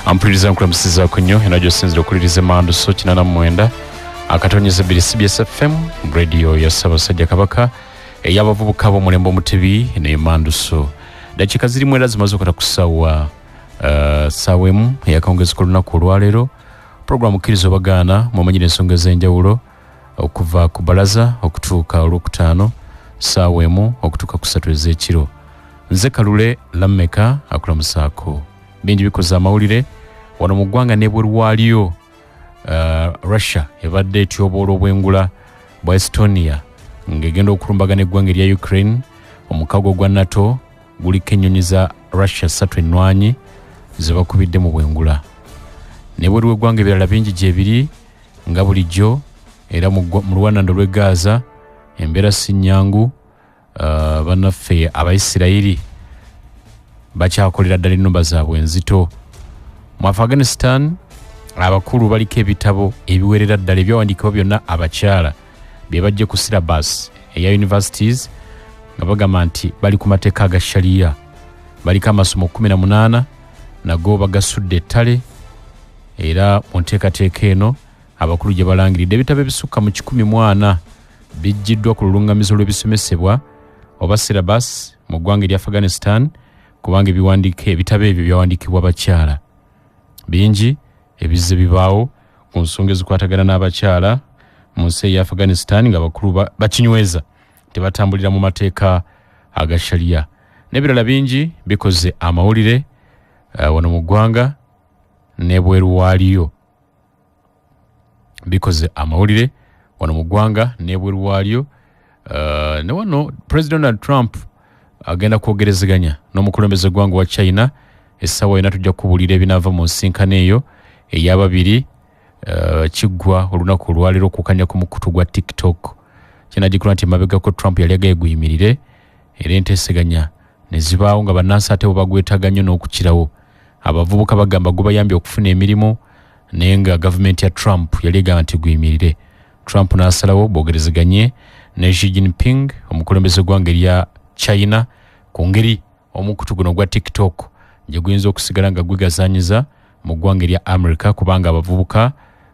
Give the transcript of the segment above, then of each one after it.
Ampuliriza nkulamusiza kunyo enajjo sinzira okuliriza mando so 89 akatonyeza biri CBS FM radio ya Ssaabasajja Kabaka eyabavubuka b'omulembe omutebi ne mando so dakika ziri mwera zimaze okata kusawa sawemu yakongeza ku lunaku olwaleero programu kirizo bagana mumanyire ensonga ez'enjawulo okuva ku balaza okutuuka olwokutaano sawemu okutuuka ku 3 ez'ekiro. Nze Kalule Lammeka akulamusaako bingi bikoze amawulire wano mu ggwanga n'ebweru waalyo. Russia ebadde etyoboola obwengula bwa Estonia ng'egenda okulumbagana eggwanga erya Ukraine. Omukago gwa NATO guliko ennyonyi za Russia 3 ennwanyi ze bakubidde mu bwengula. N'ebweru w'eggwanga ebirala bingi gyebiri nga bulijjo era mu luwanando lw'e Gaza embeera si nnyangu. Bannaffe Abayisirayiri bakyakolera ddala ennumba zaabwe enzito. Mu Afghanistan abakulu baliko ebitabo ebiwerera ddala ebyawandiikibwa byonna abakyala bye bajje ku syllabus eya universities nga bagamba nti bali ku mateeka aga sharia. Baliko amasomo 18 nago bagasudde ettale era mu nteekateeka eno abakulu gye balangiridde ebitabo ebisukka mu 14 bijjiddwa ku lulungamizo lw'ebisomesebwa oba syllabus mu ggwanga erya Afghanistan kubanga ebitabo ebyo byawandiikibwa abakyala. Bingi ebizze bibaawo ku nsonga ezikwatagana n'abakyala mu nsi ya Afghanistan nga bakulu bakinyweza tebatambulira mu mateeka aga sharia. N'ebirala bingi bikoze amawulire wano mu ggwanga n'ebweru waalyo. Bikoze amawulire wano mu ggwanga n'ebweru waalyo. Ne wano President Donald Trump agenda kwogerezeganya n'omukulembeze gwanga wa China essaawa yonna tujja kubulira ebinaava mu nsinkano eyo ey'ababiri kiggwa olunaku olwaleero okukanya ku mukutu gwa TikTok. Kinagikula nti mabegako Trump yali agayeguyimirire era enteeseganya ne zibaawo nga bannansi ate bo bagwetaaga nnyo n'okukirawo. Abavubuka bagamba gubayambye okufuna emirimu naye nga gavumenti ya Trump yali egamba nti guyimirire. Trump n'asalawo bogerezeganye ne Xi Jinping omukulembeze gwanga erya China ku ngeri omukutu guno gwa TikTok gye guyinza okusigala nga gwegazanyiza mu ggwanga erya America kubanga abavubuka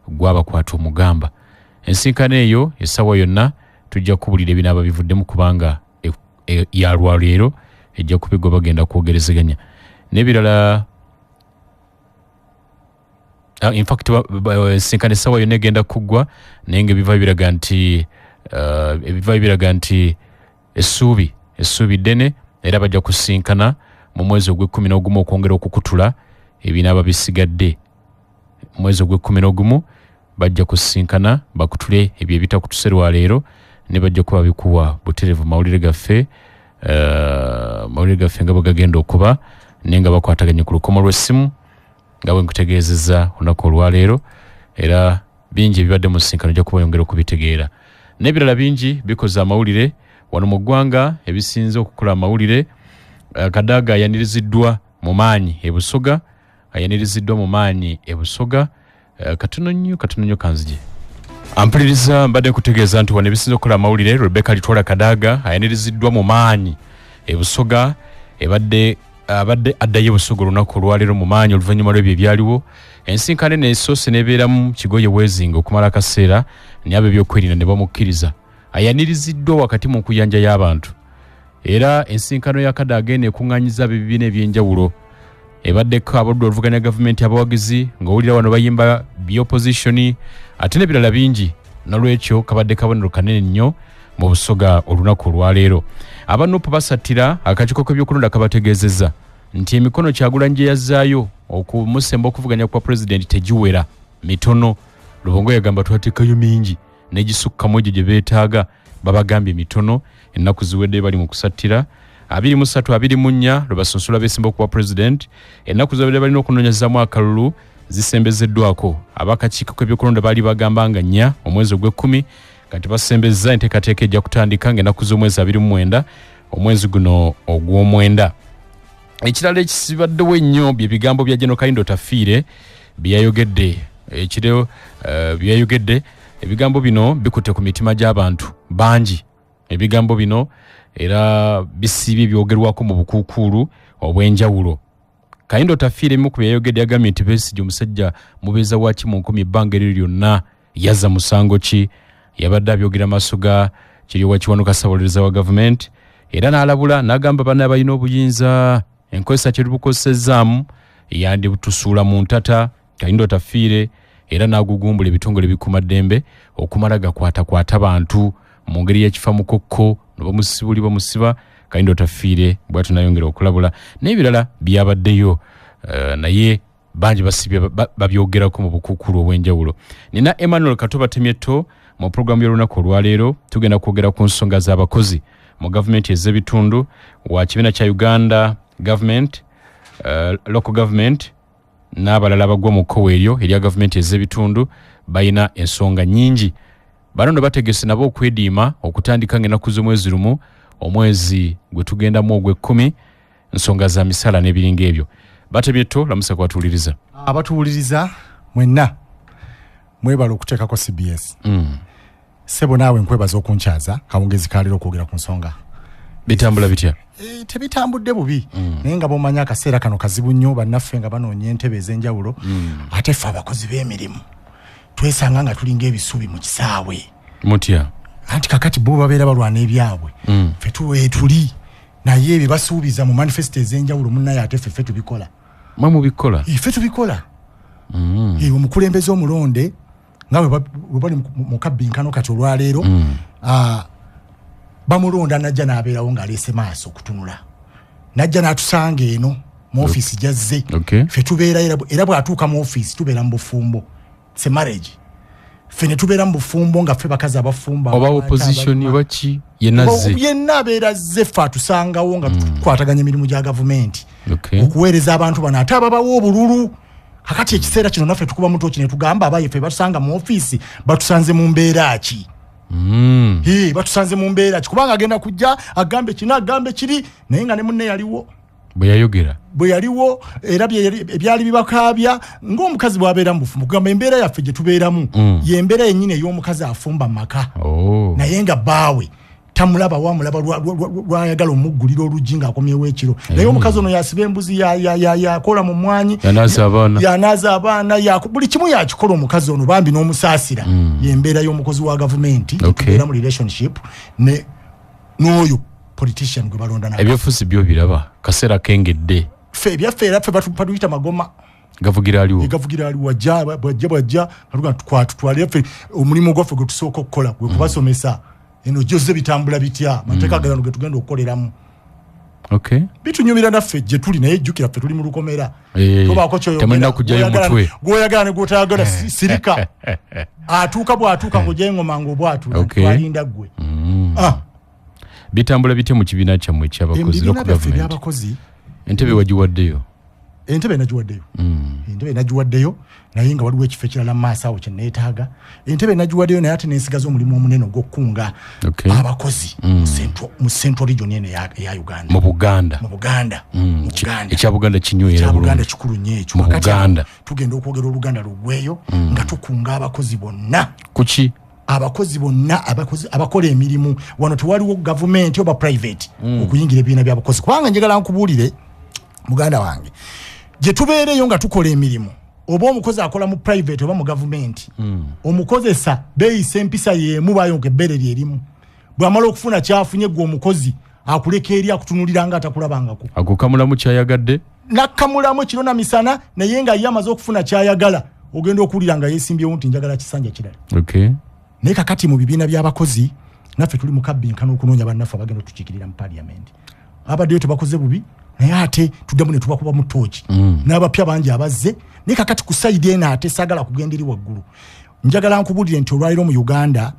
gwabakwata omugamba. Ensinkano eyo essaawa yonna tujja kubulira ebinaaba bivuddemu kubanga ya lwaleero ejja kubigwa bagenda kwogerezeganya n'ebirala. In fact ensinkano essaawa yonna egenda kuggwa naye nga ebiva biraga nti essuubi ddene era bajja kusinkana mu mwezi ogw'e11 okwongera okukutula ebinaaba bisigadde. Mwezi ogw'e11 bajja kusinkana bakutule ebyo ebitakutuse lwaleero ne bajja kuba bikuwa buterevu mawulire gaffe nga bwegagenda okuba naye nga bakwataganye ku lukomo lw'essimu nga bwe nkutegeezezza olunaku olwaleero era bingi ebibadde mu nsinkano ojja kuba oyongera okubitegeera. N'ebirala bingi bikoze amawulire wano mu ggwanga ebisinze okukola amawulire. Kadaga ayaniriziddwa mu maanyi e Busoga. Katono nnyo kanzije ampuliriza mbadde kutegeeza nti wano ebisinze okukola amawulire. Rebecca Litwala Kadaga ayaniriziddwa mu maanyi e Busoga abadde addayo Busoga olunaku olwaleero mu maanyi oluvannyuma lw'ebyo ebyaliwo. Ensinkano n'esoose n'ebeeramu Kigoye Bwezinga okumala akaseera naye ab'ebyokwerinda ne bamukkiriza. Ayaniriziddwa wakati mu nkuyanja y'abantu era ensinkano ya Kadaga eno ekuŋŋaanyiza ebibiina eby'enjawulo. Ebaddeko abadde oluvuganya gavumenti abawagizi ng'owulira wano bayimba by'opposition ate n'ebirala bingi. Nolwekyo kabadde kabonero kanene nnyo mu Busoga olunaku olwaleero. Abanupu basattira akakiiko k'ebyokulonda kabategeezezza nti emikono Kyagulanyi gye yazzaayo okumusemba okuvuganya kwa pulezidenti tegiwera mitono. Lubongo yagamba twateekayo mingi negisukkamu egyo gye beetaaga babagambye mitono. Ennaku ziwedde bali mu kusattira 23-24 lwe basunsula beesimba okuba pulezidenti. Ennaku ziwedde balina okunoonyezaamu akalulu zisembezeddwako. Abakakiiko k'ebyokulonda baali bagamba nga 4 omwezi ogw'e10 kati basembezza enteekateeka ejja kutandika ng'ennaku z'omwezi 29 omwezi guno ogw'omwenda. Ekirala ekisibaddewo ennyo bye bigambo bya General Kayindo Tafiire byayogedde ekiro byayogedde. Ebigambo bino bikutte ku mitima gy'abantu bangi. Ebigambo bino era bisiibye byogerwako mu bukuukulu obw'enjawulo. Kayindo Tafiire mu kubeyogedde yagambye nti Besigye omusajja mubeeza waki mu nkumi ebbanga eryo lyonna yazza musango ki yabadde abyogera maaso ga kiri wakiwanuka ssaabawolereza wa gavumenti era n'alabula n'agamba banne abalina obuyinza enkozesa kye tubukozesezaamu yandibutusuula mu ntata. Kayindo Tafiire era n'agugumbula ebitongole bikuumaddembe okumala gakwatakwata bantu mu ngeri y'ekifa mukokko ne bamusiba. Kayindo Tafiire bw'atyo nayongera okulabula n'ebirala byabaddeyo naye bangi basibye babyogerako mu bukuukulu obw'enjawulo. Nina Emmanuel Katoba Temyeto mu programu y'olunaku olwaleero tugenda kwogera ku nsonga z'abakozi mu gavumenti ez'ebitundu wa kibiina kya Uganda Government, Local Government n'abalala abagwa mu kkowe eryo erya gavumenti ez'ebitundu balina ensonga nnyingi. Bano bategese nabo okwediima okutandika ng'ennaku z'omwezi lumu omwezi gwe tugendamu ogw'ekkumi nsonga za misala n'ebiringa ebyo. Batemyeto lamusa kwatuuliriza. Abatuwuliriza mwenna mwebala okuteekako CBS. Sebo naawe nkwebaza okunkyaza kawungezi kaleero okwogera ku nsonga. Bitambula bitya? Tebitambudde bubi. Naye nga bomanya akaseera kano kazibu nnyo bannaffe nga banoonya entebe ez'enjawulo. Ate ffe abakozi b'emirimu twesanga nga tulinga ebisubi mu kisaawe. Mutya? Anti kakati bo babeera balwana ebyabwe. Ffe tuli naye ebyo basuubiza mu manifesto ez'enjawulo munnaye ate ffe tubikola. Mwe mubikola? Ffe tubikola. Omukulembeze omulonde nga bwe bali mu kabbinkano kati olwaleero bamulonda najja n'abeerawo ng'aleese maaso okutunula. Najja n'atusanga eno mu ofiisi gyazze. Ffe tubeera era bw'atuuka mu ofiisi tubeera mu bufumbo. It's a marriage. Ffe ne tubeera mu bufumbo nga ffe bakazi abafumba. Oba opposition waki yenna abeera azze ffe atusangawo nga tukwataganya emirimu gya gavumenti. Okuweereza abantu bano ate ababawo obululu. Kakati ekiseera kino naffe tukuba mutoki ne tugamba abaye ffe batusanga mu ofiisi batusanze mu mbeera ki. Batusanze mu mbeera ki kubanga agenda kujja agambe kino agambe kiri naye nga ne munne yaliwo. Bwe yaliwo era ebyali bibakaabya ng'omukazi bw'abeera mu bufumbo kugamba embeera yaffe gye tubeeramu y'embeera yennyini ey'omukazi afumba mu maka naye nga bbaawe tamulaba wamulaba lwayagala omuggulira oluggi ng'akomyewo ekiro naye omukazi ono yasiba embuzi yakola mu mwanyi yanaaza abaana buli kimu yakikola omukazi ono bambi n'omusaasira y'embeera y'omukozi wa gavumenti tubeera mu relationship n'oyo politician gwe balonda na ebyofuzi byo biraba kaseera kengedde ffe ebyaffe era ffe batuyita magoma gavugira aliwo bwajja twatutwalira ffe omulimu gwaffe gwe tusooka okukola gwe kubasomesa eno jyoze bitambula bitya mateeka gano ge tugenda okukoleramu bitunyumira naffe gye tuli naye jjukira ffe tuli mu lukomera tobaako kyoyogera kujjayo mutwe gw'oyagala ne gw'otayagala sirika atuuka bw'atuuka ng'ogyayo ngoma ng'obwatula twalinda ggwe bitambula bitya mu kibiina kyammwe ekyabakozi local government? Entebe wagiwaddeyo? Entebe nagiwaddeyo naye nga waliwo ekifo ekirala mu maaso awo kye neetaaga. Entebe nagiwaddeyo naye ate nensigaza omulimu omunene ogw'okkunga abakozi mu central region eno eya Uganda. Mu Buganda. Ekya Buganda kinywera bulungi. Buganda kikulu nnyo ekyo. Mu Buganda tugenda okwogera Oluganda luggweeyo nga tukunga abakozi bonna. Kuki? Abakozi bonna abakola emirimu wano tewaliwo gavumenti oba private okuyingira ebibiina by'abakozi kubanga njagala nkubuulire muganda wange gye tubeereyo nga tukola emirimu oba omukozi akola mu private oba mu gavumenti omukozesa beeyisa empisa y'emu bayonka ebbere lyerimu bw'amala okufuna kyafunye gwe omukozi akuleka eri akutunulira nga atakulabangako akukamulamu kyayagadde nakkamulamu kiro na misana naye nga ye amaze okufuna kyayagala ogenda okuwulira nga yeesimbyewo nti njagala kisanja kirala. Naye kakati mu bibiina by'abakozi naffe tuli mu kabbinkano okunoonya bannaffe abagenda otukiikirira mu parliament. Abaddeyo tebakoze bubi naye ate tuddamu ne tubakuba mu ttooki n'abapya bangi abazze naye kakati ku sayidi eno ate saagala kugenda eri waggulu. Njagala nkubuulire nti olwaliro mu Uganda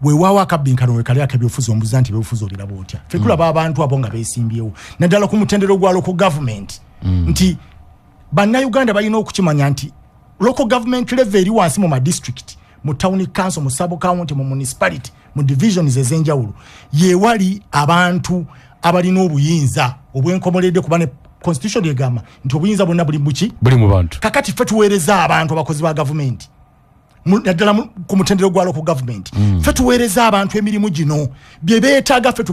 weewaawo akabbinkano wekali ak'ebyobufuzi ombuuza nti ebyobufuzi oliraba otya. Ffe tulaba abantu abo nga beesimbyewo naddala ku mutendero gwa local government nti bannayuganda balina okukimanya nti local government level eri wansi mu madistrict mu town council mu sub county mu municipality mu divisions ez'enjawulo yeewali abantu abalina obuyinza obwenkomoledde kuba ne constitution egamba nti obuyinza bwonna buli mu bantu. Kakati ffe tuweereza abantu abakozi ba gavumenti naddala ku mutendero gwa local government ffe tuweereza abantu emirimu gino bye beetaaga ffe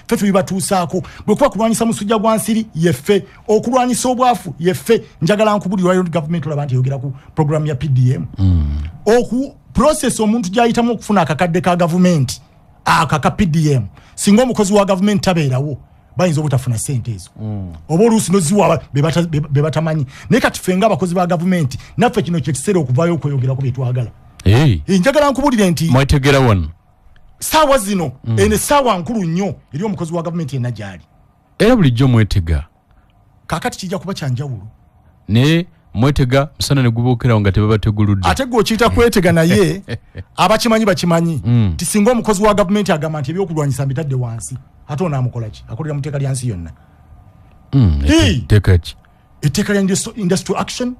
tubibatuusaako bwe kuba kulwanyisa musujja gwa nsiri yeffe okulwanyisa obwafu yeffe njagala nkubulirwa government olaba nti yogera ku program ya PDM process omuntu gyayitamu okufuna akakadde ka government akaka PDM singa omukozi wa government tabeerawo bayinza obutafuna sente ezo oba oluusi noziwa be batamanyi naye kati ffe ng'abakozi ba government naffe kino kyekiseera okuvaayo okweyogerako bye twagala njagala nkubulire nti mwetegera wano saawa zino eno essaawa nkulu nnyo eri omukozi wa government yenna gy'ali era bulijjo mwetega kaakati kijja kuba kyanjawulo naye mwetega musana ne gubookerawo nga tebabateguludde ate gwe okiyita kwetega naye abakimanyi bakimanyi ti singa omukozi wa government agamba nti ebyokulwanyisa mbitadde wansi ate onaamukola ki akolera mu tteeka lya nsi yonna etteeka lya industrial action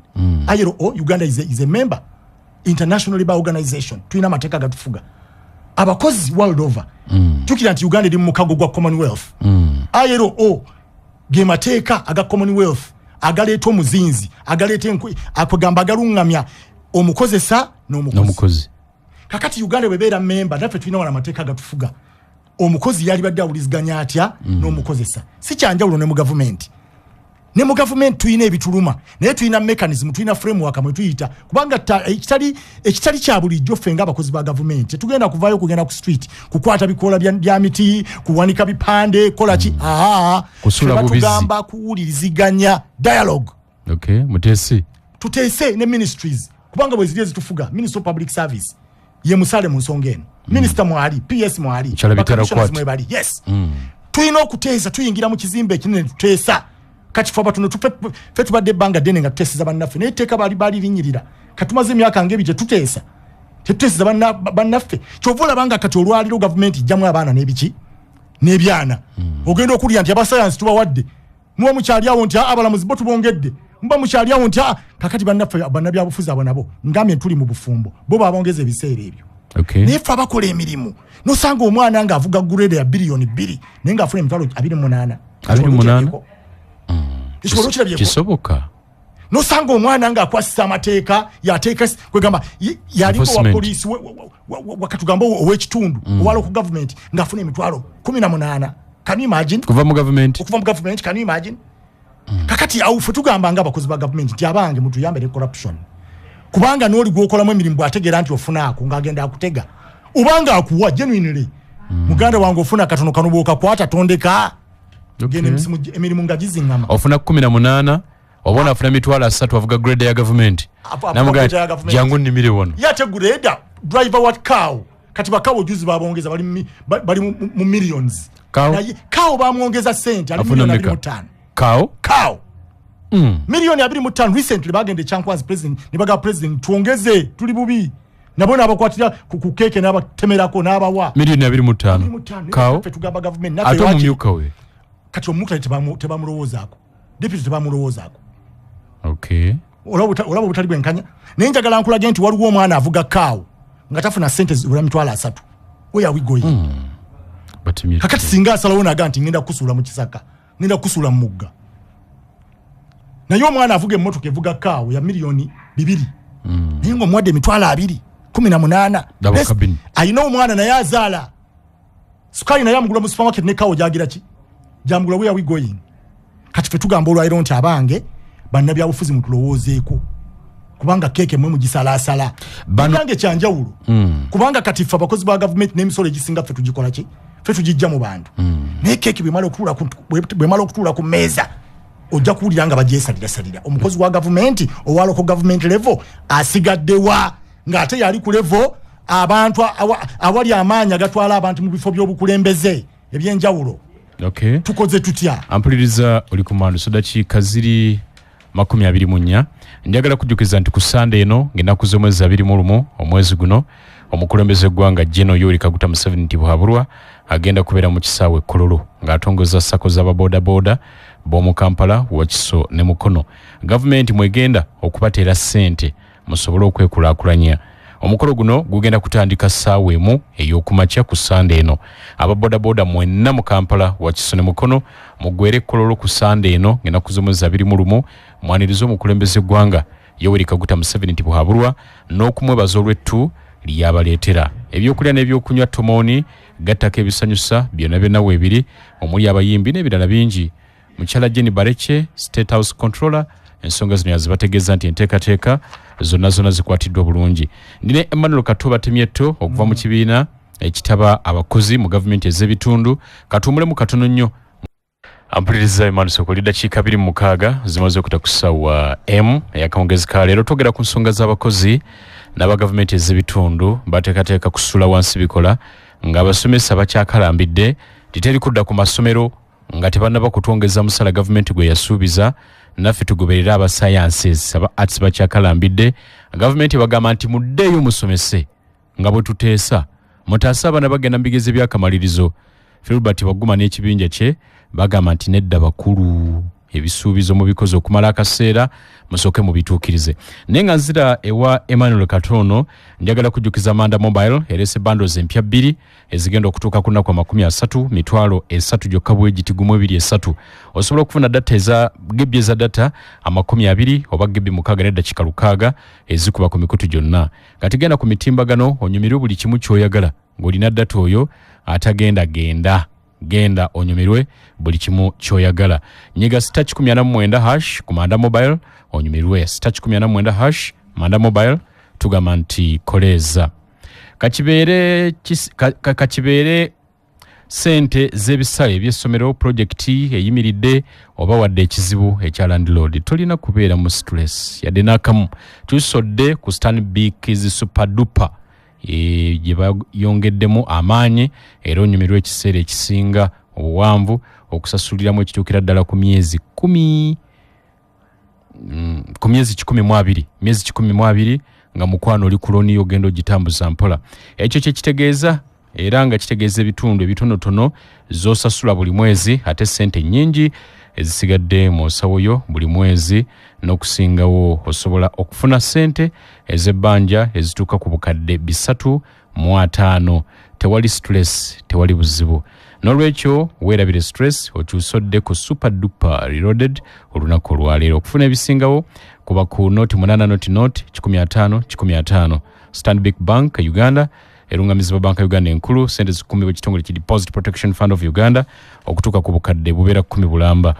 ILO Uganda is a member international labour organization tulina amateeka gatufuga abakozi world over tukira nti Uganda eri mu mukago gwa Commonwealth ILO ge mateeka aga Commonwealth agaleeta omuzinzi agaleeta akugamba agalungamya omukozesa n'omukozi kakati Uganda bebeera member naffe tulina wala amateeka gatufuga omukozi yali badde awuliziganya atya n'omukozesa si kyanjawulo ne mu government tuyina ebituluma naye tuyina mechanism tuyina framework amwe tuyita kubanga ekitali kya bulijjo ffe ng'abakozi ba government tetugenda kuvaayo kugenda ku street kukwata bikoola bya miti kuwanika bipande kola ki batugamba kuwuliriziganya dialogue muteese tuteese ne ministries kubanga bwe ziri ezitufuga Minister of Public Service ye musale mu nsonga eno Minister mwali PS mwali mwebali yes tuyina okuteesa tuyingira mu kizimbe ekinene tuteesa kati faba tuno fe tubadde banga dene nga tutesiza bannaffe naye teeka bali linyirira katumaze emyaka ngebi gye tuteesa tetutesiza bannaffe kyovula banga kati olwaliro government ijjamu abaana n'ebiki n'ebyana ogenda okulya nti abasayansi tubawadde muba mukyali awo nti abalamuzi bo tubongedde muba mukyali awo nti kakati bannaffe bannabyabufuzi abo nabo ngambye tuli mu bufumbo bo babongeza ebiseera ebyo naye ffe abakola emirimu nosanga omwana ng'avuga grade ya biliyoni 2 naye ng'afuna emitwalo 28 kisoboka nosanga omwana ng'akwasisa amateeka yateeka kwegamba yaliko wa poliisi wakatugamba ow'ekitundu owalo ku government ng'afuna emitwalo 18 can you imagine okuva mu government can you imagine kakati awo ffe tugamba ng'abakozi ba government nti abange mutuyambere corruption kubanga n'oli gw'okolamu emirimu bw'ategeera nti ofuna ako ng'agenda akutega obanga akuwa genuinely muganda wange ofuna katono kano bw'okakwata tondeka emirimu nga giziŋŋama ofuna 18 obona afuna emitwalo 3 avuga grade ya government namuga jangu nnimire wano yate grade driver what cow kati bakawo juzi babongeza bali mu millions cow bamwongeza sente ali milioni 25 cow milioni 25 recently bagende Chankwanzi president nibaga president tuongeze tuli bubi nabona abakwatira ku keke n'abatemerako n'abawa milioni 25 cow tugamba government nafe ate mumyuka we kati omuka tebamulowoozaako deputy tebamulowoozaako olaba obutali bwenkanya naye njagala nkulage nti waliwo omwana avuga kaawo nga tafuna sente zibula mitwalo 3 where are we going kakati singa asalawo naga nti ngenda kukusuula mu kisaka ngenda kukusuula mu mugga naye omwana avuga emmotoka evuga kaawo ya milioni 2 naye ng'omuwadde emitwalo 18 ayina omwana naye azaala sukali naye amugula mu supermarket ne kaawo gyagira ki jamugula where are we going kati fe tugamba olwairo nti abange bannabyabufuzi mutulowoozeeko kubanga keke mwe mugisalaasala banange kyanjawulo kubanga kati ffe abakozi ba government n'emisolo egisinga ffe tugikola ki ffe tugijja mu bantu naye keke bwemala okutuula ku mmeeza ojja kuwulira nga bagyesalirasalira omukozi wa government owaloko government level asigaddewa ng'ate yali ku level abantu awali amaanyi agatwala abantu mu bifo by'obukulembeze ebyenjawulo tukoze tutya ampuliriza oli ku mando sodakiika ziri 24 njagala kujjukiza nti ku Sunday eno ng'ennaku z'omwezi 21 omwezi guno omukulembeze eggwanga General Yoweri Kaguta Museveni nti bw'abulwa agenda kubeera mu kisaawe Kololo ng'atongoza sako z'ababoodabooda b'omu Kampala, Wakiso ne Mukono. Gavumenti mwegenda okubateera ssente musobole okwekulaakulanya. Omukolo guno gugenda kutandika ssaawa emu ey'okumakya ku Sunday eno. Ababoodabooda mwenna mu Kampala, Wakiso ne Mukono muggweere Kololo ku Sunday eno ng'ennaku z'omwezi 21 mwaniriza omukulembeze eggwanga Yoweri Kaguta Museveni nti buhabulwa n'okumwebaza olw'ettu lyabaleetera ebyokulya n'ebyokunywa tomoni gattako ebisanyusa byonna weebiri omuli abayimbi n'ebirala bingi. Mukyala Jenny Bareche State House Controller ensonga zino yazibategeeza nti enteekateeka zonna zikwatiddwa bulungi. Ndine Emmanuel Katoba Temyeto okuva mu kibiina ekitaba abakozi mu gavumenti ez'ebitundu katumbulemu katono nnyo. Ampuliriza Emmanuel Sokoli dakiika 26 zimaze okuta ku ssaawa ey'akawungezi ka leero. Twogera ku nsonga z'abakozi n'aba gavumenti ez'ebitundu bateekateeka kusula wansi bikola ng'abasomesa bakyakalambidde titeri kudda ku masomero nga tebannaba kutwongeza musala gavumenti gwe yasuubiza. Naffe tugoberera aba sciences aba arts bakyakalambidde. Gavumenti bagamba nti muddeeyo musomese nga bwe tuteesa mutaasa abaana bagenda mu bigezo by'akamalirizo. Filbert Waguma n'ekibinja kye bagamba nti nedda bakulu ebisuubizo mu bikozi okumala akaseera musooke mu bituukirize. Naye nga nzira ewa Emmanuel Katono njagala kujjukiza Manda Mobile erese bundles empya 2 ezigenda okutuuka ku nnaku 30 mitwalo 3 gyokka bwegiti gumu 23. Osobola okufuna data eza GB eza data 20 oba GB 6 ezikuba ku mikutu gyonna. Kati genda ku mitimbagano onyumirwe buli kimu ky'oyagala ng'olina data oyo atagenda genda onyumirwe buli kimu ky'oyagala. Nyiga *189# ku Manda Mobile onyumirwe *189# Manda Mobile tugamba nti koleza. Kakibeere sente z'ebisale eby'essomero projekiti eyimiridde oba wadde ekizibu ekya landlord tolina kubeera mu stress yadde n'akamu. Tusodde ku Stanbic Superduper gye bayongeddemu amaanyi era onyumirwa ekiseera ekisinga obuwanvu okusasuliramu ekituukira ddala ku myezi 12 nga mukwano oli ku looni ogenda ogitambuza mpola. Ekyo kye kitegeeza era nga kitegeeza ebitundu ebitonotono z'osasula buli mwezi ate ssente nnyingi ezisigadde mu nsawo yo buli mwezi n'okusingawo osobola okufuna ssente ez'ebbanja ezituuka ku bukadde 305. Tewali stress, tewali buzibu. N'olwekyo weerabire stress okyusodde ku Super Duper Reloaded olunaku olwaleero. Okufuna ebisingawo kuba ku noti 8 noti 15. Stanbic Bank Uganda erungamizibwa banka Uganda enkulu sente 10 bw'ekitongole ki Deposit Protection Fund of Uganda okutuuka ku bukadde bubeera 10 bulamba.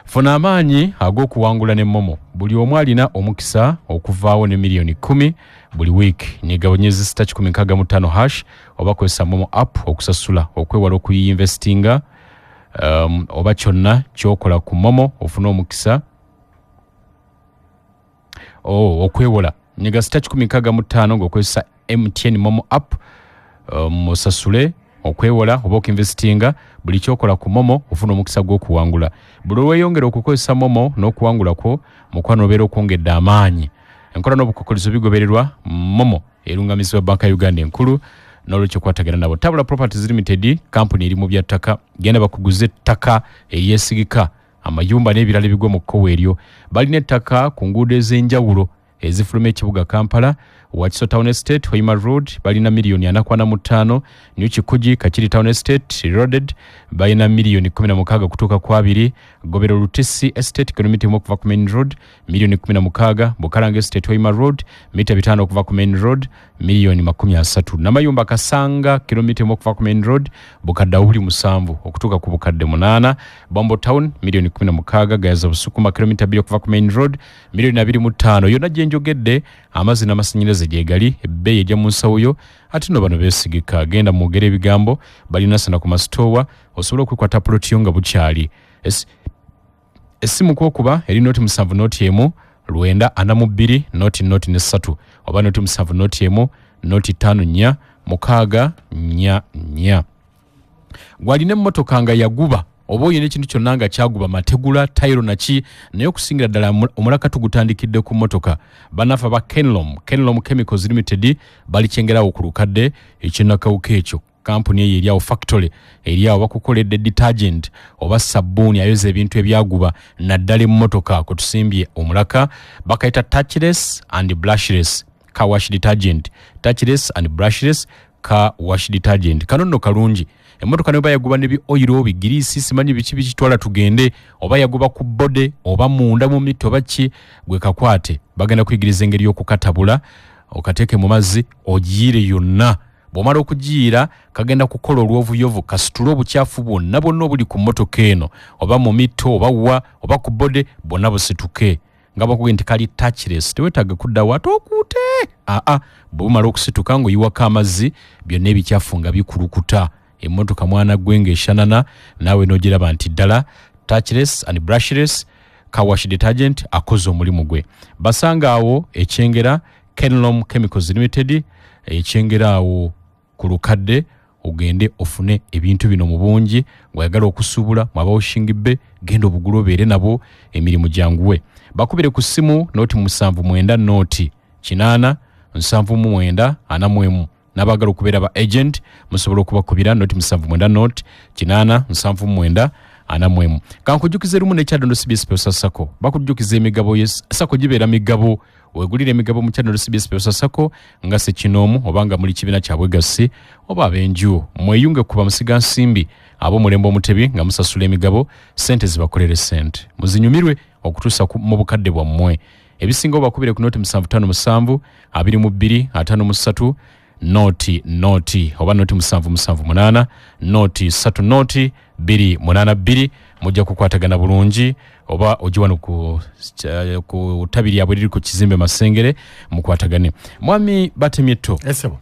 Funa amaanyi ag'okuwangula ne Momo. Buli omu alina omukisa okuvaawo ne miliyoni 10 buli week. Nyiga bonyezi *165# oba kozesa Momo app okusasula okwewala okuyinvestinga oba kyonna ky'okola ku Momo ofuna omukisa okwewola. Nyiga *165 ng'okozesa MTN Momo app osasule okwewola oba okinvestinga buli kyokola ku Momo ofuna omukisa gw'okuwangula. Buli olweyongera okukozesa Momo n'okuwangulako mukwano obeera okwongedde amaanyi. Enkola n'obukokolizo bigobererwa Momo erungamizibwa banka Uganda enkulu n'olwekyo kwatagana nabo. Tabula Properties Limited kampuni eri mu bya ttaka genda bakuguze ettaka eryesigika amayumba n'ebirala ebigwa mu kkowe eryo. Balina ettaka ku nguudo ez'enjawulo ezifuluma ekibuga Kampala. Wakiso Town Estate Hoima Road balina miliyoni 45. New Kikuji Kachiri Town Estate Reloaded balina miliyoni 16 kutuuka ku 2. Gobero Lutisi Estate Community okuva ku Main Road miliyoni 16. Bukarange Estate Hoima Road mita 5 okuva ku Main Road miliyoni 30. Namayumba Kasanga kilomita okuva ku Main Road bukadde 7 okutuuka ku bukadde 8. Bombo Town miliyoni 16. Gayaza Busukuma kilomita 2 okuva ku Main Road miliyoni 25. Yonna gye njogedde amazzi n'amasannyalaze gyegali ebbeeyi ejja mu nsawo yo ate no bano beesigika. Genda mwogera ebigambo balina sana ku masitoowa osobola okwekwata puloti yo nga bukyali. Essimu kwokuba eri noti 7 noti 1 942 noti 3 oba noti 7 noti 1 noti 5 4 6 gwalina emmotoka nga yaguba oba oyina ekintu kyonna nga kyaguba mategula tayiro naki naye okusingira ddala omulaka tugutandikidde ku mmotoka. Bannaffe aba Kenlom Chemicals Limited balikyengerawo ku lukadde ekyennakawuka ekyo. Kampuni eyo eryawo factory eryawo bakukoledde detergent oba sabbuuni ayoza ebintu ebyaguba naddala emmotoka kwe tusimbye omulaka bakayita touchless and brushless car wash detergent. Touchless and brushless car wash detergent. Kano nno kalungi emmotoka ne bayaguba ne bi oil bigirisi simanyi biki bikitwala tugende oba yaguba ku bode oba munda mu mito baki gwe kakwate bagenda kuyigiriza engeri y'okukatabula okateeke mu mazzi ogiire yonna bw'omala okugiira kagenda kukola olw'obuyovu kasitula obukyafu bwonna obuli ku mmotoka eno oba mu mito oba ku bode bwonna busituke nga bakugenda nti kali touchless tewetaaga kuddawo ate okuute bw'omala okusituka ng'oyiwako amazzi byonna ebikyafu nga bikulukuta emmotoka mwana gwenga eshanana naawe n'ogiraba nti ddala touchless and brushless kawash detergent akoze omulimu gwe basanga awo ekyengera Kenlom Chemicals Limited ekyengera awo ku lukadde ogende ofune ebintu bino mu bungi ng'oyagala okusuubula mwaba oshingibbe genda obugulu obeere nabo emirimu gyanguwe bakubire ku ssimu nooti 79 nooti 8 79 41 n'abaagala okubeera ba agent musobola okubakubira nooti 79 nooti 8 79 41 kankujukize lumu n'ekyadondo CBS Pesa Sacco bakujjukiza emigabo Sacco gibeera migabo wegulira emigabo mu kyadondo CBS Pesa Sacco nga sekinoomu oba nga muli kibiina kya bwegassi oba ab'enju mweyunge kuba musiga nsimbi abo mulembe omutebi nga musasula emigabo sente zibakolere sente muzinyumirwe okutuusa mu bukadde bwammwe ebisinga bakubire ku nooti 757 22 53 nooti oba nooti 778 nooti 3 nooti 282 mujja kukwatagana bulungi oba ogiwano ku ttabi lyabwe liri ku kizimbe Masengere mukwatagane mwami Batemyeto esebo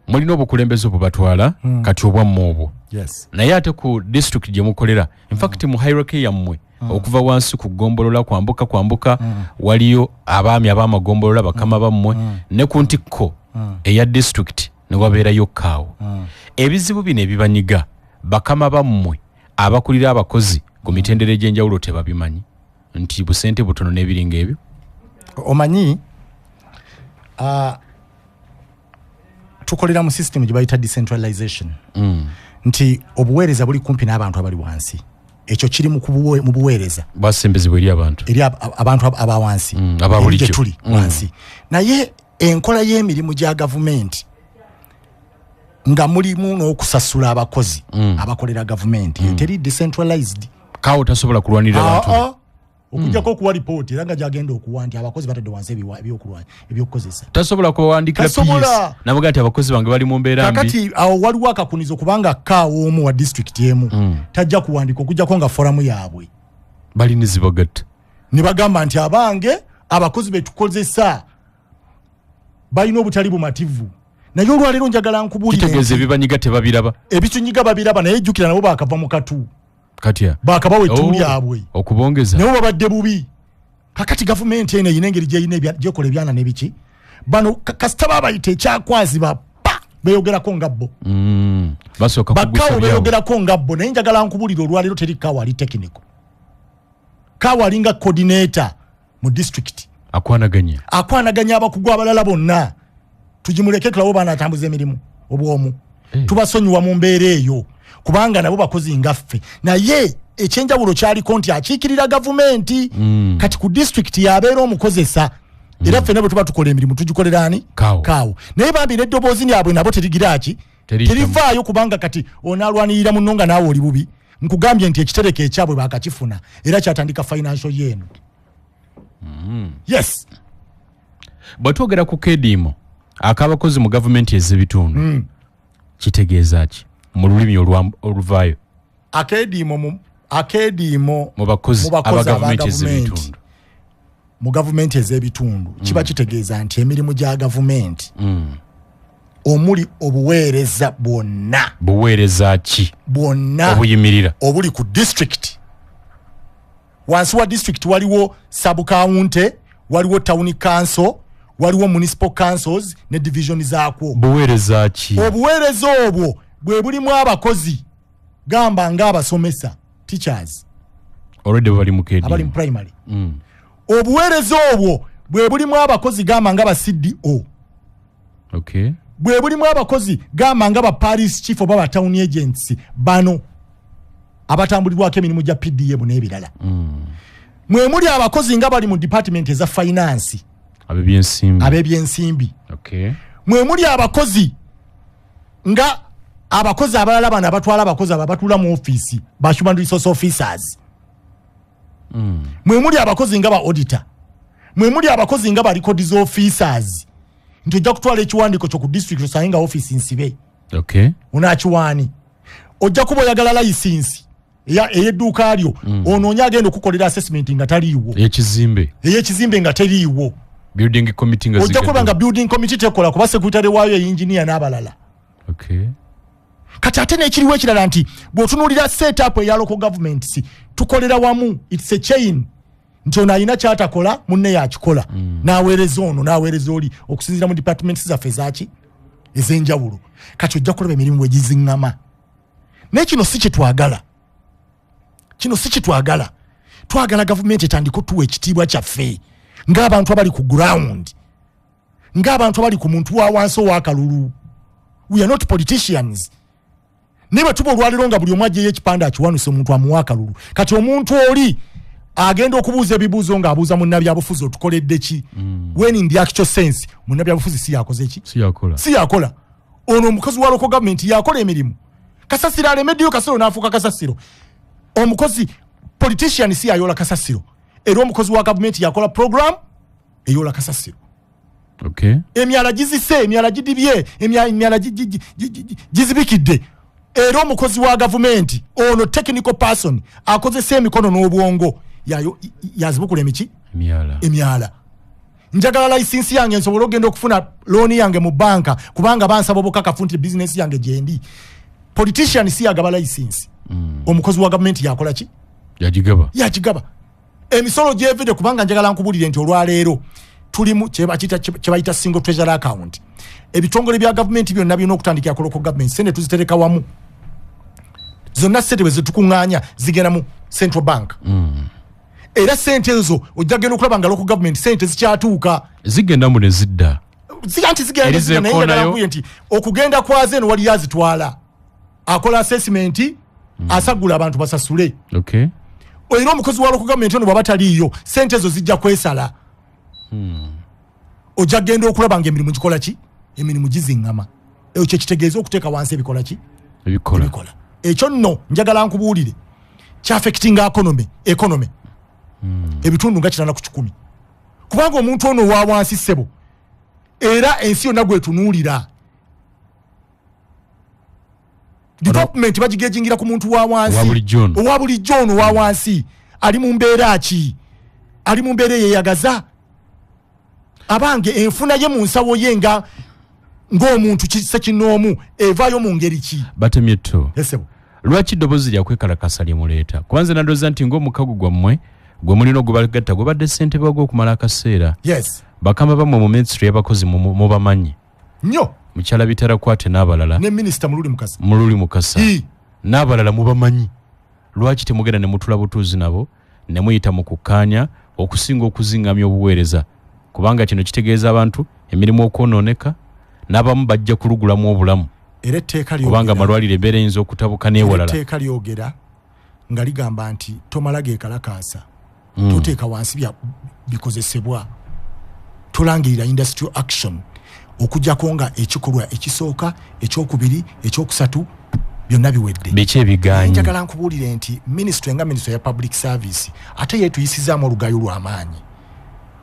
mulina obukulembeze obubatwala kati obwammu obwo naye ate ku district gye mukolera in fact mu hierarchy yammwe okuva wansi ku gombolola kwambuka waliyo abaami ab'amagombolola bakama bammwe ne ku ntikko eya district ne wabeerayo kaawo ebizibu bino ebibanyiga bakama bammwe abakulira abakozi ku mitendera egy'enjawulo tebabimanyi nti busente butono n'ebiringa ebyo omanyi tukolera mu system gye bayita decentralization nti obuweereza buli kumpi n'abantu abali wansi ekyo kiri mu buweereza basembezebwa eri abantu abawansi ababulijjo tuli wansi naye enkola y'emirimu gya gavumenti nga mulimu n'okusasula abakozi abakolera gavumenti teri decentralized kawo tasobola kulwanirira abantu okujjako okuwa ripooti era nga gyagenda okuwa nti abakozi batadde wansi ebyokukozesa tasobola kuwandikira PS namuga nti abakozi bange bali mu mbeera mbi kakati awo waliwo akakunizo kubanga kaawo omu wa district emu tajja kuwandika okujjako nga foramu yaabwe bali nizibagatta ne bagamba nti abange abakozi betukozesa balina obutali bumativu naye olwaleero njagala nkubulire kitegeeza ebibanyiga tebabiraba ebitunyiga babiraba naye jjukira nabo baakava mu katu katya baakabawa ettu lyabwe okubongeza nabo babadde bubi kakati gavumenti eno eyina engeri gyekola ebyana n'ebiki bano kasita babayita ekyakwazibwa beyogerako nga bo bakawo beyogerako nga bo naye njagala nkubulire olwaleero teri kawo ali tekiniko kawo alinga coordinator mu district akwanaganya abakugu abalala bonna tugimuleke tulawo baana atambuza emirimu obwomu tubasonyiwa mu mbeera eyo kubanga nabo bakozi ngaffe naye ekyenjawulo kyaliko nti akiikirira gavumenti kati ku district yabeera omukozesa era ffenna bwe tuba tukola emirimu tugikolera ani kaawo naye bambi n'eddoboozi lyabwe nabo terigiraki terivaayo kubanga kati onaalwanirira munno nga naawe oli bubi nkugambye nti ekitereko ekyabwe baakakifuna era kyatandika financial yeeno yes bwe twogera ku kediimo ak'abakozi mu gavumenti ez'ebitundu kitegeeza ki mu lulimi oluvaayo akeediimo mu bakozi aba gavumenti ez'ebitundu mu gavumenti ez'ebitundu kiba kitegeeza nti emirimu gya gavumenti omuli obuweereza bwonna buweereza ki bwonna obuyimirira obuli ku district wansi wa district waliwo sub-county waliwo town council waliwo municipal councils ne division zaakwo buweereza ki obuweereza obwo bwe bulimu abakozi gamba nga abasomesa teachers already bali mu kedi abali mu primary obuweereza obwo bwe bulimu abakozi gamba nga ba CDO okay bwe bulimu abakozi gamba nga ba Paris chief oba ba town agents bano abatambulirwako emirimu gya PDM n'ebirala mwe muli abakozi nga bali mu department eza finance abebyensimbi okay mwe muli abakozi nga abakozi abalala bana abatwala abakozi abatula mu office ba human resource officers mwe muli abakozi nga ba auditor mwe muli abakozi nga ba records officers ntojja kutwala ekiwandiko kyo ku district osayinga office nsibe okay unakiwani ojja kuba oyagala license eyedduuka lyo onoonya agenda okukolera assessment nga taliiwo ey'ekizimbe nga teriiwo building committee nga ojja kuba nga building committee tekola kuba secretary waayo engineer n'abalala okay kati ate n'ekiriwo ekirala nti bw'otunuulira set up eya local governments tukolera wamu it's a chain nti ono alina kyatakola munne yakikola n'aweereza ono n'aweereza oli okusinziira mu departments zaffe zaki ez'enjawulo kati ojja kulaba emirimu bwe giziŋŋama naye kino si kitwagala twagala gavumenti etandika otuwa ekitiibwa kyaffe ng'abantu abali ku ground ng'abantu abali ku muntu wa wansi ow'akalulu we are not politicians niba tuba olwaliro nga buli omu ajjeyo ekipande akiwanuse omuntu amuwa akalulu kati omuntu oli agenda okubuuza ebibuuzo ng'abuuza munnabyabufuzi otukoledde ki when in the actual sense munnabyabufuzi si yakoze ki si yakola ono omukozi wa local government yakola emirimu kasasiro alemeddeyo kasasiro n'afuuka kasasiro omukozi politician si yayola kasasiro era omukozi wa government yakola program eyola kasasiro okay emyala gizise emyala gidibye emyala gizibikidde era omukozi wa government ono technical person akozesa emikono n'obwongo yazibukula emyala njagala license yange nsobola okugenda okufuna loan yange mu banka kubanga bansaba obukakafu nti business yange gyendi politician si yagaba license omukozi wa government yakola ki yagigaba emisolo gyevudde kubanga njagala nkubulire nti olwaleero tulimu kyebayita single treasury account ebitongole bya government byonna birina okutandikira ku local government sente tuzitereka wamu zonna sente bwe zitukuŋŋaanya zigenda mu central bank era sente ezo ojja genda okulaba nga local government sente zikyatuuka zigenda mu ne zidda naye nti okugenda kwazo eno wali yazitwala akola assessment asagula abantu basasule okay era omukozi wa local government ono bwaba taliiyo sente ezo zijja kwesala ojja genda okulaba nga emirimu gikola ki emirimu giziŋŋama ekyo kyekitegeeza okuteeka wansi ebikola ki ebikola ekyo nno njagala nkubuulire kyafekitinga economy ebitundu nga 9 kubanga omuntu ono wa wansi ssebo era ensi yonna gwetunuulira development bagigejingira ku muntu wa wansi owa bulijjo ono wa wansi ali mu mbeera ki ali mu mbeera eyeyagaza abange enfuna ye mu nsawo ye ng'omuntu sekinoomu evaayo mu ngeri ki batemyeto lwaki ddoboozi lyakwekalakasa lyemuleeta kubanze nadooza nti ng'omukago gwammwe gwe mulina ogubagatta gwe badde ssente bagwo okumala akaseera bakama bammwe mu ministry y'abakozi mubamanyi nnyo mukyala bitarakwate n'abalala ne minisita mululi mukasa n'abalala mubamanyi lwaki temugenda ne mutula butuuzi nabo ne muyita mu kukkaanya okusinga okuzingamya obuweereza kubanga kino kitegeeza abantu emirimu okwonooneka n'abamu bajja kulugulamu obulamu era etteeka lyogera kubanga amalwaliro embeera eyinza okutabuka n'ewalala etteeka lyogera nga ligamba nti tomala geekalakaasa toteeka wansi bikozesebwa tulangirira industrial action okujjako nga ekikolwa ekisooka ekyokubiri ekyokusatu byonna biwedde biki ebigaanyi njagala nkubuulire nti ministry ya public service ate yeetuyisizaamu olugayo lw'amaanyi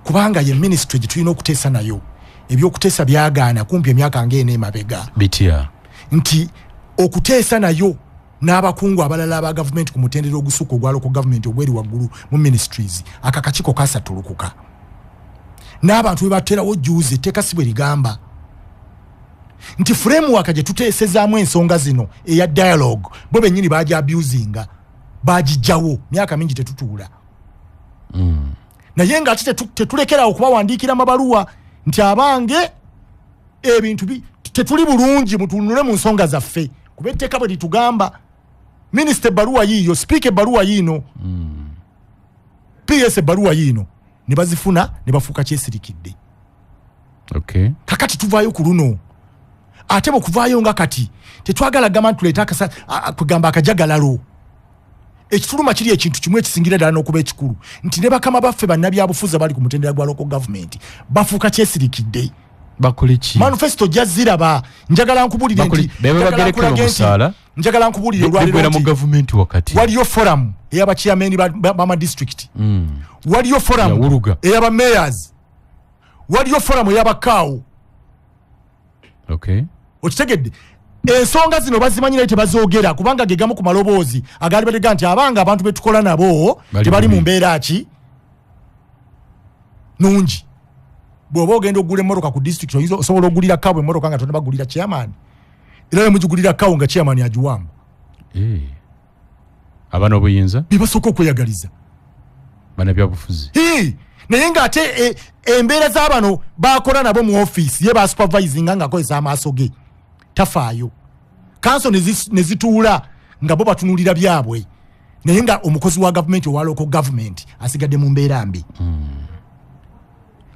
kubanga ye ministry gye tulina okuteesa nayo ebyokuteesa byagaana kumpi emyaka ng'ena emabega bitya nti okuteesa nayo n'abakungu abalala aba gavumenti ku mutendera ogusukka ogwa local government ogweri waggulu mu ministries akakakiko kasatulukuka n'abantu bwe baterawo juuzi etteeka si bwe ligamba nti framework gye tuteesezaamu ensonga zino eya dialogue bo bennyini baagi abusinga baagijjawo myaka mingi tetutuula naye ng'ate tetulekerawo okubawandiikira amabaluwa nti abange ebintu tetuli bulungi mutunule mu nsonga zaffe kuba etteeka bwe litugamba minisita ebbaluwa yiiyo sipiika ebbaluwa yiino PS ebbaluwa yiino ne bazifuna ne bafuuka kyesirikidde kakati tuvaayo ku luno ate bwe kuvaayo nga kati tetwagala gamba nti tuleeta kugamba akajagalalo ekituluma kiri ekintu kimu ekisingira ddala n'okuba ekikulu nti ne bakama baffe bannabyabufuzi abali ku mutendera gwa local government bafuuka kyesirikidde bakolichi manifesto jaziraba njagala nkubulire nti njagala nkubulire lwaliro mu government wakati waliyo forum eyaba chairman ba district waliyo forum eyaba mayors waliyo forum eyaba kawo okay okitegedde ensonga zino bazimanyira tebazoogera kubanga gegamu ku maloboozi agali badega nti abanga abantu betukola nabo tebali mu mbeera ki nungi bw'oba ogenda ogula emmotoka ku district osobola ogulira kawo emmotoka nga tonaba gulira chairman era ne mugulira kawo nga chairman ajuwamu abana obuyinza bibasooka okweyagaliza bana byabufuzi naye ng'ate embeera z'abano bakola nabo mu office ye ba supervisinga nga akozesa amaaso ge tafaayo kanso ne zituula nga bo batunulira byabwe naye nga omukozi wa gavumenti owa local government asigadde mu mbeera mbi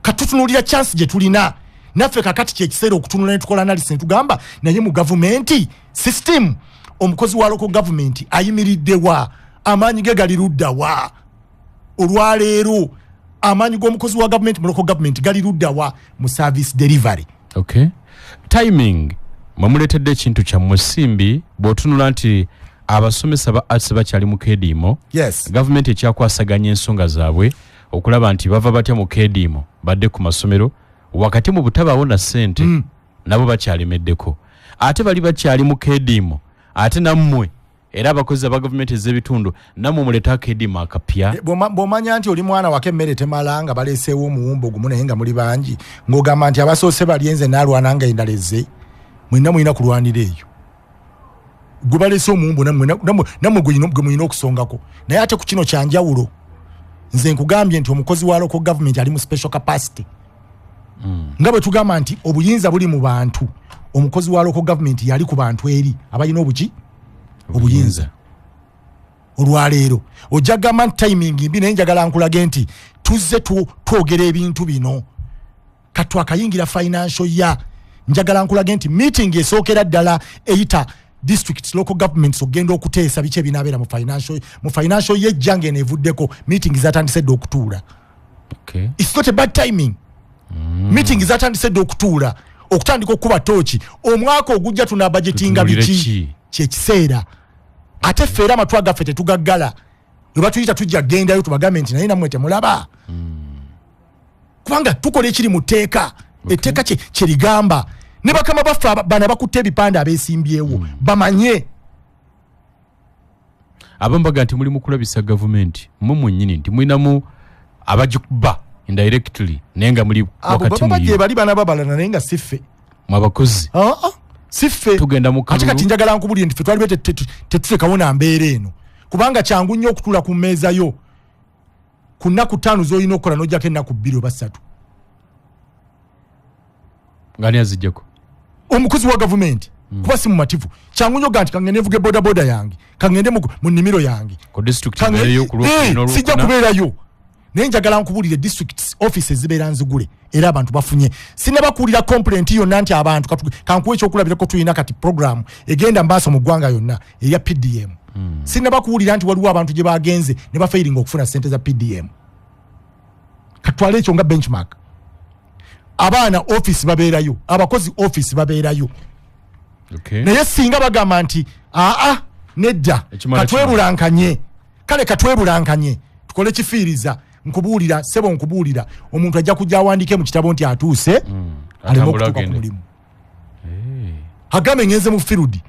katutunulira chance gye tulina naffe kakati kyekiseera okutunula ne tukola analysis ne tugamba naye mu gavumenti system omukozi wa local government ayimiriddewa amaanyi ge gali luddawa olwaleero amaanyi g'omukozi wa gavumenti mu local government gali luddawa mu service delivery. Okay, timing mwamuletedde ekintu kyammwe simbi bw'otunula nti abasomesa ba arts bakyali mu keediimo. Yes. Gavumenti ekyakwasaganya ensonga zaabwe okulaba nti bava batya mu keediimo badde ku masomero wakati mu butabaawo na ssente nabo bakyalemeddeko ate bali bakyali mu keediimo ate nammwe era abakozi aba gavumenti ez'ebitundu nammwe muleta keediimo akapya. Bw'omanya nti oli mwana wake emmere temala nga baleeseewo omuwumbo gumu naye nga muli bangi ng'ogamba nti abasoose balyenze naalwana nga endala ezze mwenna mulina kulwanira eyo gwe baleese omuwumbo nammwe gwe mulina okusongako naye ate ku kino kyanjawulo nze nkugambye nti omukozi wa local government ali mu special capacity nga bwe tugamba nti obuyinza buli mu bantu omukozi wa local government yali ku bantu eri abalina obuyinza olwaleero ojja gamba nti timing mbi naye njagala nkulage nti tuzze twogera ebintu bino katwakayingira financial ya njagala nkulage nti meeting esookera ddala eyita district local governments ogenda okuteesa biki ebinaabeera mu financial yejjanga eno evuddeko meeting zatandise dde okutuula. Okay. It's not a bad timing. Meeting zatandise dde okutuula okutandika okuba tooki omwaka ogujja tuna budgetinga biki kyekiseera ate feera amatwa gaffe tetugaggala we batuyita tujja gendayo tubagambe nti naye nammwe temulaba kubanga tukola ekiri mu tteeka etteeka kyerigamba ne bakama baffe bana bakutte ebipande abeesimbyewo bamanye abambaga nti muli mukulabisa gavumenti mmwe mwennyini nti mulinamu abagikuba indirectly naye nga muli wakati mu bali bana babalana naye nga siffe mwabakozi siffe tugenda mu kalulu kati njagala nkubulire nti ffe twali tetufekawo na mbeera eno kubanga kyangu nnyo okutula ku mmeeza yo ku nnaku 5 z'olina okukola n'ojjako ennaku 2 oba 3 ngani azijjako omukozi wa gavumenti kuba si mumativu kyangu nnyo ganti kangende nvuge bodaboda yange kangende mu nnimiro yange ku district ebeereyo ku lwokubiri sijja kubeerayo naye njagala nkubulire district offices zibeera nzigule era abantu bafunye sinnabakuulira complaint yonna nti abantu kankuwa ekyokulabirako tulina kati program egenda mbaaso mu ggwanga yonna eya PDM sinnabakuulira nti waliwo abantu gye bagenze ne bafairinga okufuna ssente za PDM katwale ekyo nga benchmark abaana office babeerayo abakozi office babeerayo. Okay. Naye singa bagamba nti nedda katwebulankanye tukole kifiiriza nkubuulira sebo nkubuulira omuntu ajja kujja awandiike mu kitabo nti atuuse aleme okutuuka ku mulimu agambe ngenze mu field.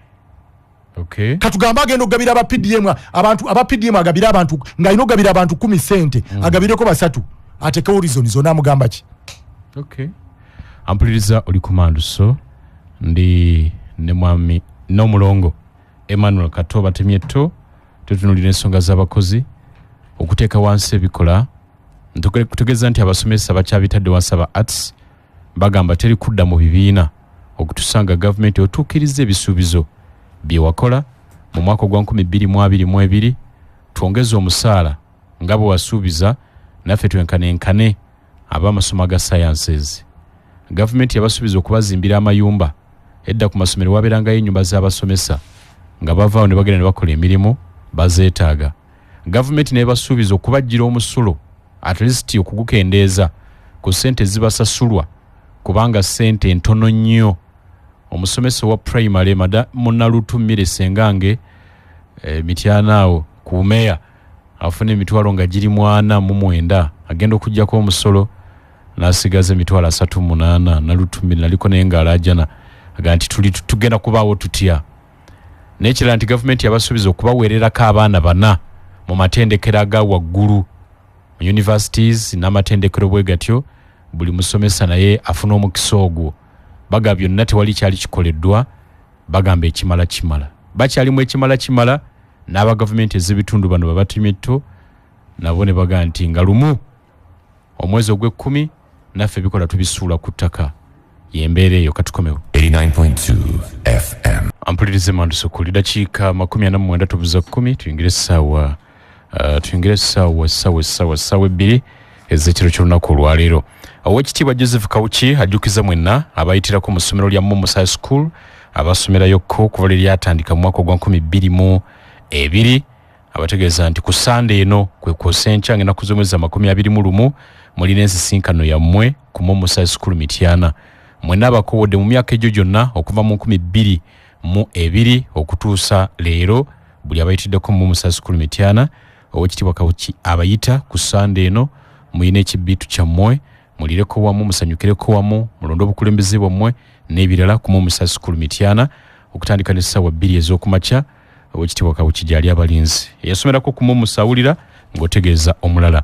Okay. Katugamba agenda okugabira aba PDM agabira abantu ng'alina okugabira abantu 10 sente agabireko 3 atekewo reason zonna amugamba ki. Okay. Ampuliriza oli kumanduso ndi ne mwami n'omulongo Emmanuel Katoba temyeto tutunulira ensonga z'abakozi okuteeka wansi ebikola kutegeeza nti abasomesa bakyabitadde wansi aba arts bagamba teri kudda mu bibiina okutusanga gavumenti otuukiriza ebisuubizo bye wakola mu mwaka gwa 2022 twongeza omusaala nga bwe wasuubiza naffe twenkane ab'amasomo aga sciences. Gavumenti yabasuubiza okubazimbira amayumba edda ku masomero wabeerangayo ennyumba z'abasomesa nga bavaawo ne bagenda ne bakola emirimu bazeetaaga. Gavumenti naye basuubiza okubajjira omusulo at least okugukendeeza ku ssente zibasasulwa kubanga sente ntono nnyo. Omusomesa wa primary munalutumire sengange Mityana ku meya afune emitwalo nga giri 49 agenda okujjako omusolo nasigaze emitwalo 38 nalutumire naliko n'engala ajana aganti tugenda kubaawo tutya n'ekirala nti gavumenti yabasuubiza okubaweererako abaana bana mu matendekero aga waggulu mu universities n'amatendekero bwe gatyo buli musomesa naye afuna omukisa ogwo baga byonna tewali kyali kikoleddwa bagamba ekimala bakyalimu ekimala n'aba gavumenti ez'ebitundu bano babatimitto nabo ne baga nti nga lumu omwezi ogw'ekkumi naffe bikola tubisuula ku ttaka yembeera eyo katukomewo 89.2 FM ampulirize manduso kuli dakiika 49 tubuza 10 tuyingire essaawa 2 ez'ekiro ky'olunaku olwaleero. Oweekitiibwa Joseph Kawuki ajjukiza mwenna abayitirako mu ssomero lya Momus High School abasomerayo kuva lwe lyatandika mu mwaka ogwa 2022 abategeeza nti ku Sunday eno kwe kw'ossa enkya ng'ennaku z'omwezi 21 mulina ensisinkano yammwe ku Momus High School Mityana. Mwenna abakowodde mu myaka egyo gyonna okuva mu 2022 okutuusa leero buli abayitiddeko mu Momus High School Mityana. Oweekitiibwa Kawuki abayita ku Sunday eno muyina ekibiitu kyammwe mulireko wamu musanyukireko wamu mulonde obukulembeze bwammwe n'ebirala ku Momus High School Mityana okutandika n'essaawa 2 ez'okumakya. Oweekitiibwa Kawuki gyali abalinzi yasomerako ku Momus awulira ng'otegeeza omulala.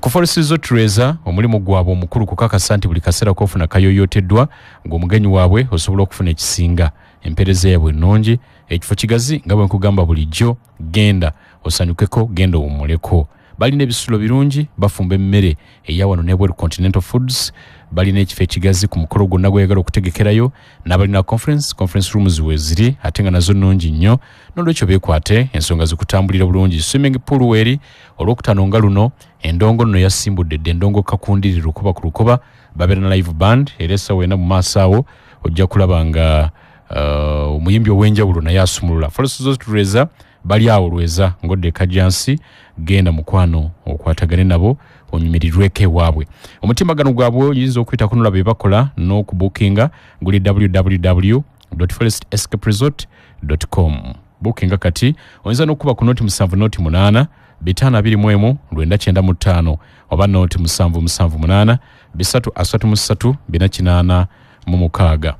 Ku Forest Zotreza omulimu gwabwe omukulu kukakasa nti buli kaseera kofuna kayoyoteddwa ng'omugenyi waabwe osobola okufuna ekisinga empeereza yaabwe ennungi ekifo kigazi nga bwe nkugamba bulijjo genda osanyukeko genda owummuleko. Balina ebisulo birungi bafumba emmere eya wano ne World Continental Foods balina ekifo ekigazi ku mukolo gwonna gweyagala okutegekerayo n'abalina conference rooms weziri ate nga nazo nnungi nnyo n'olwekyo beekwate ensonga zikutambulira bulungi. Swimming pool weeri olwokutaano nga luno endongo nno yasimbudde dde endongo kakundirira lukuba ku lukoba babeera na live band era essaawa ena mu maaso awo ojja kulaba nga omuyimbi ow'enjawulo naye asumulula. Forest Zotreza bali awo Lweza ngodde Kajansi genda mukwano okwatagane nabo onyumirirweko ewaabwe. Omutimbagano gwabwe oyinza okuyita kunula bye bakola n'okubookinga guli www.forestescaperesort.com. Bookinga kati oyinza n'okuba ku noti 7 noti 8 521 995 oba noti 778 333 486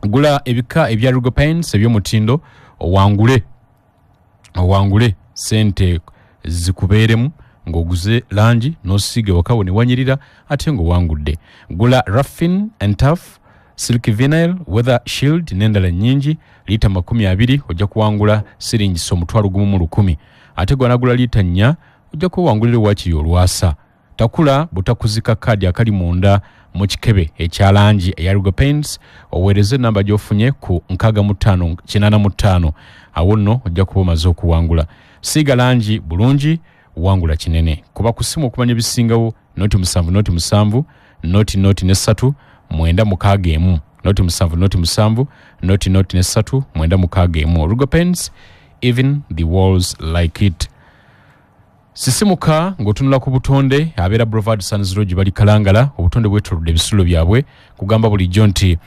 gula ebika ebya Rugo Paints eby'omutindo owangule sente zikubeeremu ng'oguze langi n'osiige wakawo ne wanyirira ate ng'owangudde. Gula Raffin and Tough Silk Vinyl Weather Shield n'endala nnyingi liita 20 ojja kuwangula siringisa omutwalo gumu mu 1000 ate gwanagula liita 4 ojja kuwangulira wakiri olwasa. Takula butakuzika kaadi akali munda mu kikebe ekya langi eya Rugo Paints oweereze namba gy'ofunye ku 6585 awo nno ojja kuba omaze okuwangula. Siiga langi bulungi wangula kinene. Kuba ku simu okumanya ebisingawo noti 7 noti 7 noti ne 3 mwenda mukaaga emu noti 7 noti 7 noti ne 3 mwenda mukaaga emu. Rugo Paints, even the walls like it. Sisimuka ng'otunula ku butonde abeera Boulevard Sands Lodge bali Kalangala obutonde bwetolodde ebisulo byabwe kugamba bulijjo nti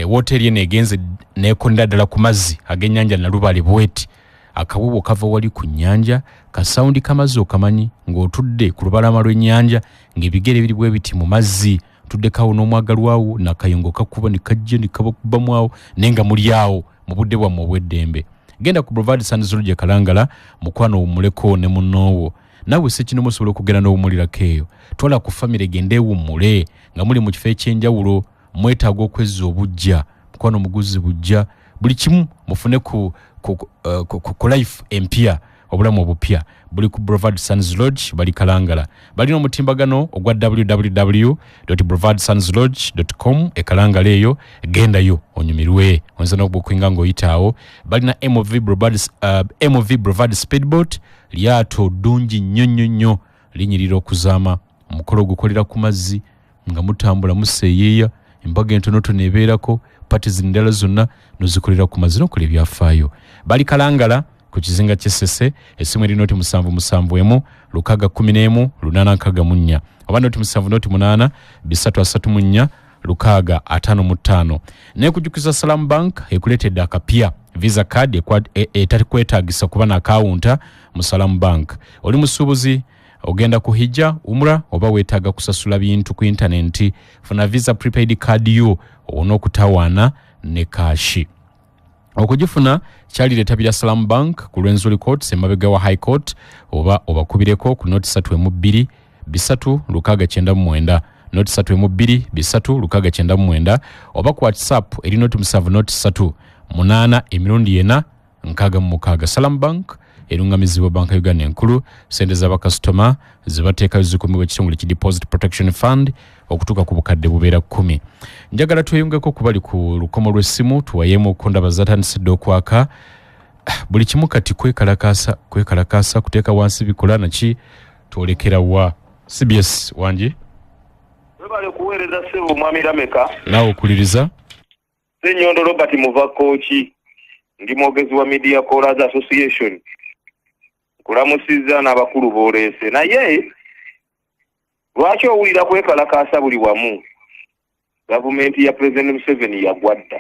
wooteri eno egenze neekonera ddala ku mazzi ag'ennyanja Nalubale bweti akabubo kava wali ku nnyanja kasawundi kamazi okamanyi ng'otudde ku lubalama lw'ennyanja ng'ebigere biri bwe biti mu mazzi tuddekawo n'omwagalwawo nakayongo kakuba ne kajja ne kabakubamu awo naye nga muli awo mu budde bwammwe obw'eddembe. Genda ku Boulevard Sands Lodge Kalangala mukwano owummuleko ne munnoowo naawe sekino musobola okugenda n'owummulirako eyo twala ku famire gende ewummule nga muli mu kifo ekyenjawulo mwetaaga okwezza obujja mukwano omuguzi bujja buli kimu mufune ku life empya obulamu obupya buli ku Boulevard Sands Lodge bali Kalangala. Balina omutimbagano ogwa www.boulevardsanslodge.com ekalangala eyo gendayo onyumirwe oyinza n'okubookinga ng'oyitaawo. Balina MOV Boulevard Speedboat lyato ddungi nnyo linyirira okuzaama omukolo gukolera ku mazzi nga mutambula museeyeeya embaga entonotono ebeerako pati zindala zonna nozikolera ku mazzi n'okola ebyafaayo. Bali Kalangala ku kizinga ky'Essese essimu eri noti 771 611 864 oba noti 7 noti 8 334 655 nekujukiza Salam Bank ekuletedde akapya Visa card etalikwetaagisa kuba na akawunta mu Salam Bank. Oli musuubuzi ogenda kuhijja umra oba weetaaga kusasula bintu ku internet, funa Visa prepaid card yo onokutawaana ne kashi. Okujifuna kyalireetabira Salam Bank ku Lwenzuli Court Ssemabega wa High Court oba obakubireko ku noti 3 3 noti 3 3 oba ku WhatsApp eri noti 7 noti 3 8 emirundi yena nkaga mukaga. Salam Bank erungamizibwa Banka Uganda enkulu, sente z'abakasitoma zibateeka zikumibwa ekitongole ki Deposit Protection Fund okutuuka ku bukadde bubeera 10. Njagala tweyungeko kubali ku lukomo lw'essimu tuwayemu okunda bazatandise okwaka buli kimu kati kwekalakasa kuteeka wansi bikola naki twolekera wa CBS wanji webale kuweereza ssebo mwami Lameka naawe okuliriza Ssenyondo Robert Muvakoki ndi mwogezi wa Media Callers Association kulamusiza n'abakulu booleese naye lwaki owulira kwekalakaasa buli wamu gavumenti ya President Museveni yagwadda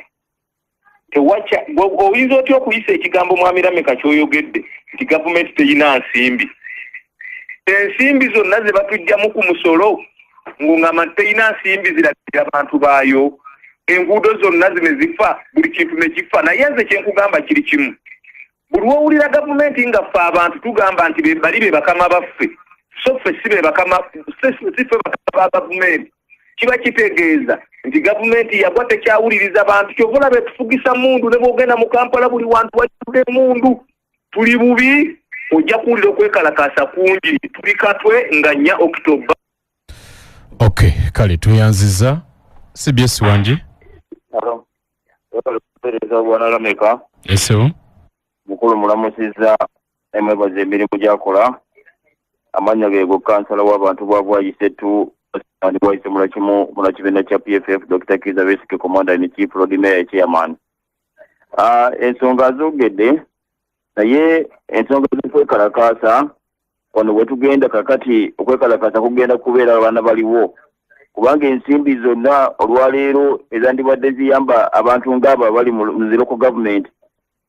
tewacha oyinza otya okuyisa ekigambo mwami Lameka ky'oyogedde nti gavumenti teyina nsimbi ensimbi zonna ze batujjamu ku musolo ng'ongamba teyina nsimbi ziragirira abantu baayo enguudo zonna zine zifa buli kintu ne kifa naye nze kyenkugamba kiri kimu buli wowulira gavumenti nga ffe abantu tugamba nti bali be bakama baffe so ffe si be bakama si ffe bakama ba gavumenti kiba kitegeeza nti gavumenti yagwa tekyawuliriza bantu kyovula betufugisa mundu ne bwogenda mu Kampala buli wantu wajjudde mundu tuli bubi ojja kuwulira okwekalakaasa kungi tuli katwe nga 4 Oktoba. Okay, kale tuyanziza CBS wanji Alo. Pereza bwana Lameka. Eso. Mukulu mulamusiza emwebaze emirimu gyakola. Amanya geego kansala w'abantu bw'Isetu and bw'Ise mulakibiina kya PFF Dr. Kiza Besigye Commander in Chief Road Mayor Chairman. Ensonga zoogedde naye ensonga z'okwekalakaasa wano wetugenda kakati okwekalakaasa kugenda kubeera abaana baliwo kubanga ensimbi zonna olwaleero ezandibadde ziyamba abantu ng'abo abali mu local government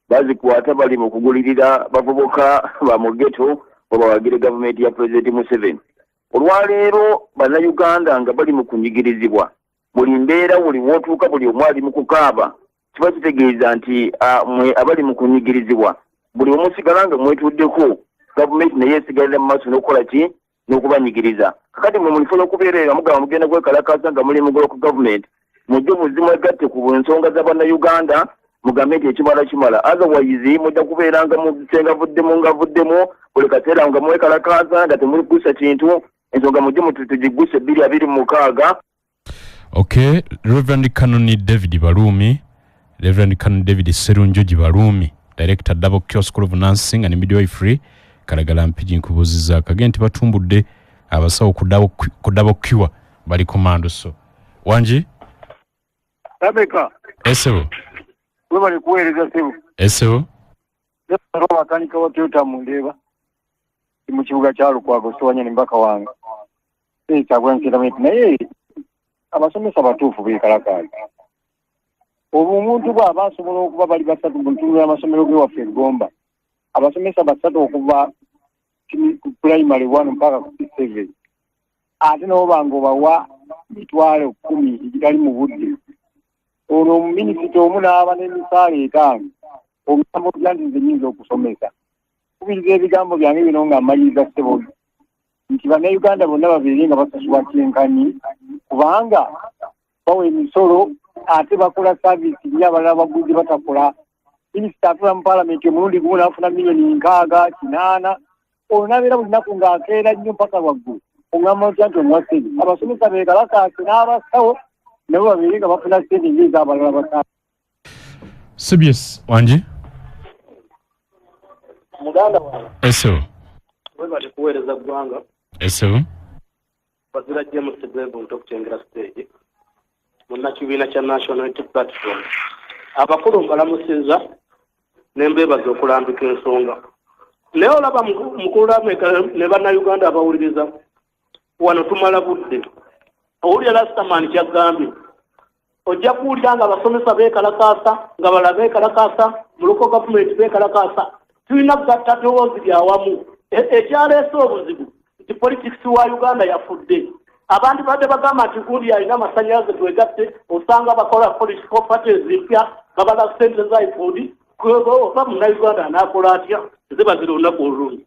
bazikwata bali mu kugulirira bavubuka ba mu ghetto babawagire gavumenti ya President Museveni. Olwaleero bannayuganda nga bali mu kunyigirizibwa buli mbeera buli wootuuka buli omu ali mu kukaaba kiba kitegeeza nti mwe abali mu kunyigirizibwa buli omusigala nga mwetuddeko gavumenti naye esigalira mu maaso n'okukola ki n'okubanyigiriza. Kakati mwe mulifuna okubeerera mugamba mugenda kwekalakaasa nga muli mu local government mujje muzimwegatte ku nsonga z'abannayuganda mugambe nti ekimala otherwise mujja kubeera nga musengavuddemu buli kaseera nga mwekalakaasa nga temulikuusa kintu ensonga mujje tugiguse 226. Okay, Reverend Canon David Balumi, Reverend Canon David Serunjoji Balumi, Director Double Cure School of Nursing and Midwifery, Kalagala mpiji nkubuziza kagenti batumbudde abasawo ku Double Cure bali commando so. Wanji? Lameka. Eso. Webale kuweereza ssebo. Eso. Lero makanika wa Toyota Mundeba. Mu kibuga kya Lukwago Sowanya Mbaka wange. Kyagwa nkiramenti naye abasomesa batuufu beekalakaasa. Omuntu bw'aba asobola okuba bali basatu mu ntundu y'amasomero ge waffe Gomba. Abasomesa basatu okuva ku primary 1 mpaka ku 7. Ate n'oba ng'obawa mitwalo 10 egitali mu budde. Ono omuminisita omu n'aba n'emisaala 5. Omugambo gyanti nze nnyinza okusomesa. Kubiriza ebigambo byange bino nga mmaliriza ssebo nti bannayuganda bonna babeere nga basasulwa kyenkanyi kubanga bawa emisolo ate bakola saavisi eri abalala baguzi batakola. Minisita atula mu paalamenti omulundi gumu n'afuna miliyoni 6-8. Ono n'abeera buli nnaku ng'akeera nnyo mpaka lwaggulu. Ogamba otya nti omuwaseni abasomesa beekalakaase n'abasawo nabo babeere nga bafuna ssente ng'ez'abalala basawo. CBS wanji? Muganda wange. Eso. Webale kuweereza ggwanga. Eso. Wazira James Tebebo okukyengera stage. Munnakibiina kya National Unity Platform. Abakulu mbalamusiza n'embeebaza okulambika ensonga. Naye olaba mukulu Lameka ne bannayuganda abawuliriza wano tumala budde. Owulira Rastaman kyagambye ojja kuwulira nga abasomesa beekalakaasa nga balala beekalakaasa mu local government beekalakaasa tulina kugatta ddoboozi lyawamu ekyaleese obuzibu nti politics wa Uganda yafudde abantu badde bagamba nti gundi alina amasannyalaze twegatte osanga bakola political parties empya babala ssente za ifood oba munnayuganda anaakola atya ziba ziri olunaku olulungi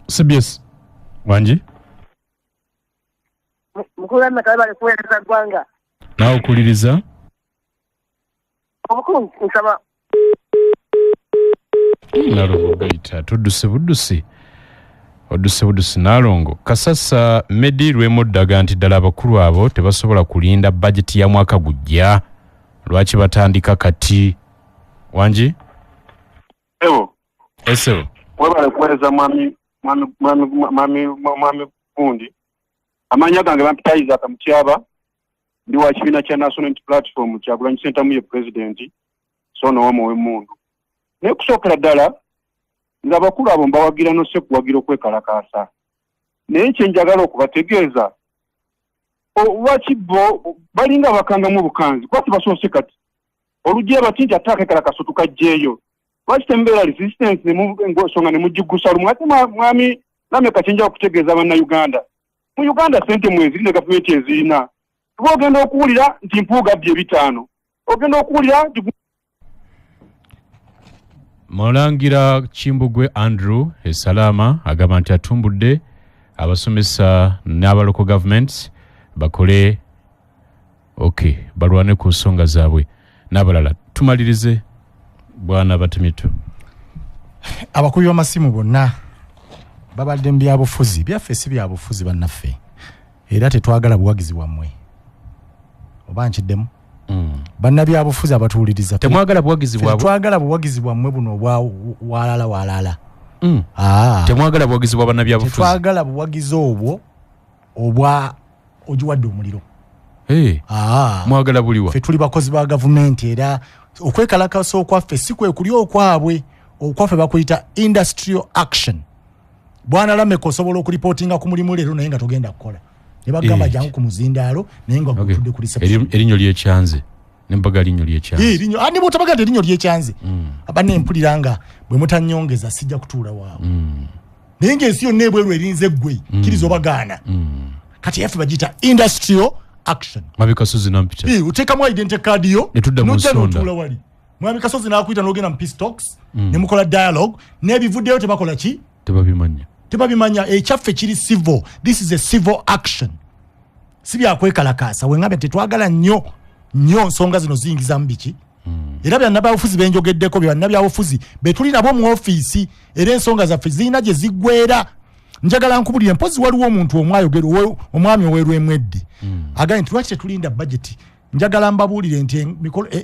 CBS wangi mukulu w'amataba bali kuweereza ggwanga naawe okuliriza omukulu nsaba Nalongo gaita tudduse buddusi Nalongo Kasasa Medi lwemoddaga nti ddala abakulu abo tebasobola kulinda bajeti ya mwaka gujja lwaki batandika kati wangi Esewo webale kuweereza mwami gundi amanya gange bampitayiza akamutyaba ndi wa kibiina kya National Unity Platform Kyagulanyi Ssentamu ye president so n'omu w'emmundu naye kusookera ddala nga abakulu abo mbawagira n'osse kuwagira okwekalakaasa naye kye njagala okubategeeza lwaki bo balinga bakangamu obukanzi kwati basoose kati olugye bati nti ate akekalakaasa tukajjeeyo lwaki tembeera resistance ensonga ne mugiggusa lumu ate mwami Lameka kye njagala okutegeeza bannayuganda mu Uganda ssente mweziri ne gavumenti ezirina tuba ogenda okuwulira nti mpuuga bye bitaano ogenda okuwulira Mulangira Kimbugwe Andrew Esalama agamba nti atumbudde abasomesa n'abaloko governments bakole balwane ku nsonga zaabwe n'abalala tumalirize bwana Batemito abakubi b'amasimu bonna babadde mu byabufuzi byaffe si byabufuzi bannaffe era tetwagala buwagizi bwammwe oba nkiddemu bannabyabufuzi abatuwuliriza temwagala buwagizi bwabwe twagala buwagizi bwammwe buno obwa walala temwagala buwagizi bwa bannabyabufuzi twagala buwagizi obwo obwa ogiwadde omuliro mwagala buliwa ffe tuli bakozi ba gavumenti era okwekalakasa okwaffe si kwe kuli okwabwe okwaffe bakuyita industrial action bwana Lameka osobola okuripootinga ku mulimu leero naye nga togenda kukola ne bagamba jangu ku muzindaalo naye nga gutudde ku reception erinyo lyekyanze nembaga linyo lyekyanze ani botabaga erinyo lyekyanze abane mpulira nga bwe mutanyongeza sijja kutuula waawo naye ng'ensi yonna ebweru erinze eggwe kiriza obagaana kati yaffe bagiyita industrial action Mwami Kasozi nampita uteekamu identity card yo n'ojja n'otuula wali Mwami Kasozi n'akuyita n'ogenda mu peace talks ne mukola dialogue n'ebivuddeyo tebakola ki tebabimanya ekyaffe kiri civil. This is a civil action. Si byakwekalakaasa wengabe tetwagala nnyo nsonga zino ziyingiza mu biki era byannababufuzi benjogeddeko byannabufuzi betuli nabo mu office era ensonga zaffe zirina gye ziggwera. Njagala nkubulire mpozi waliwo omuntu omwayogera omwami owerwemwedde agambye nti lwaki tetulinda budget. Njagala mbabuulire nti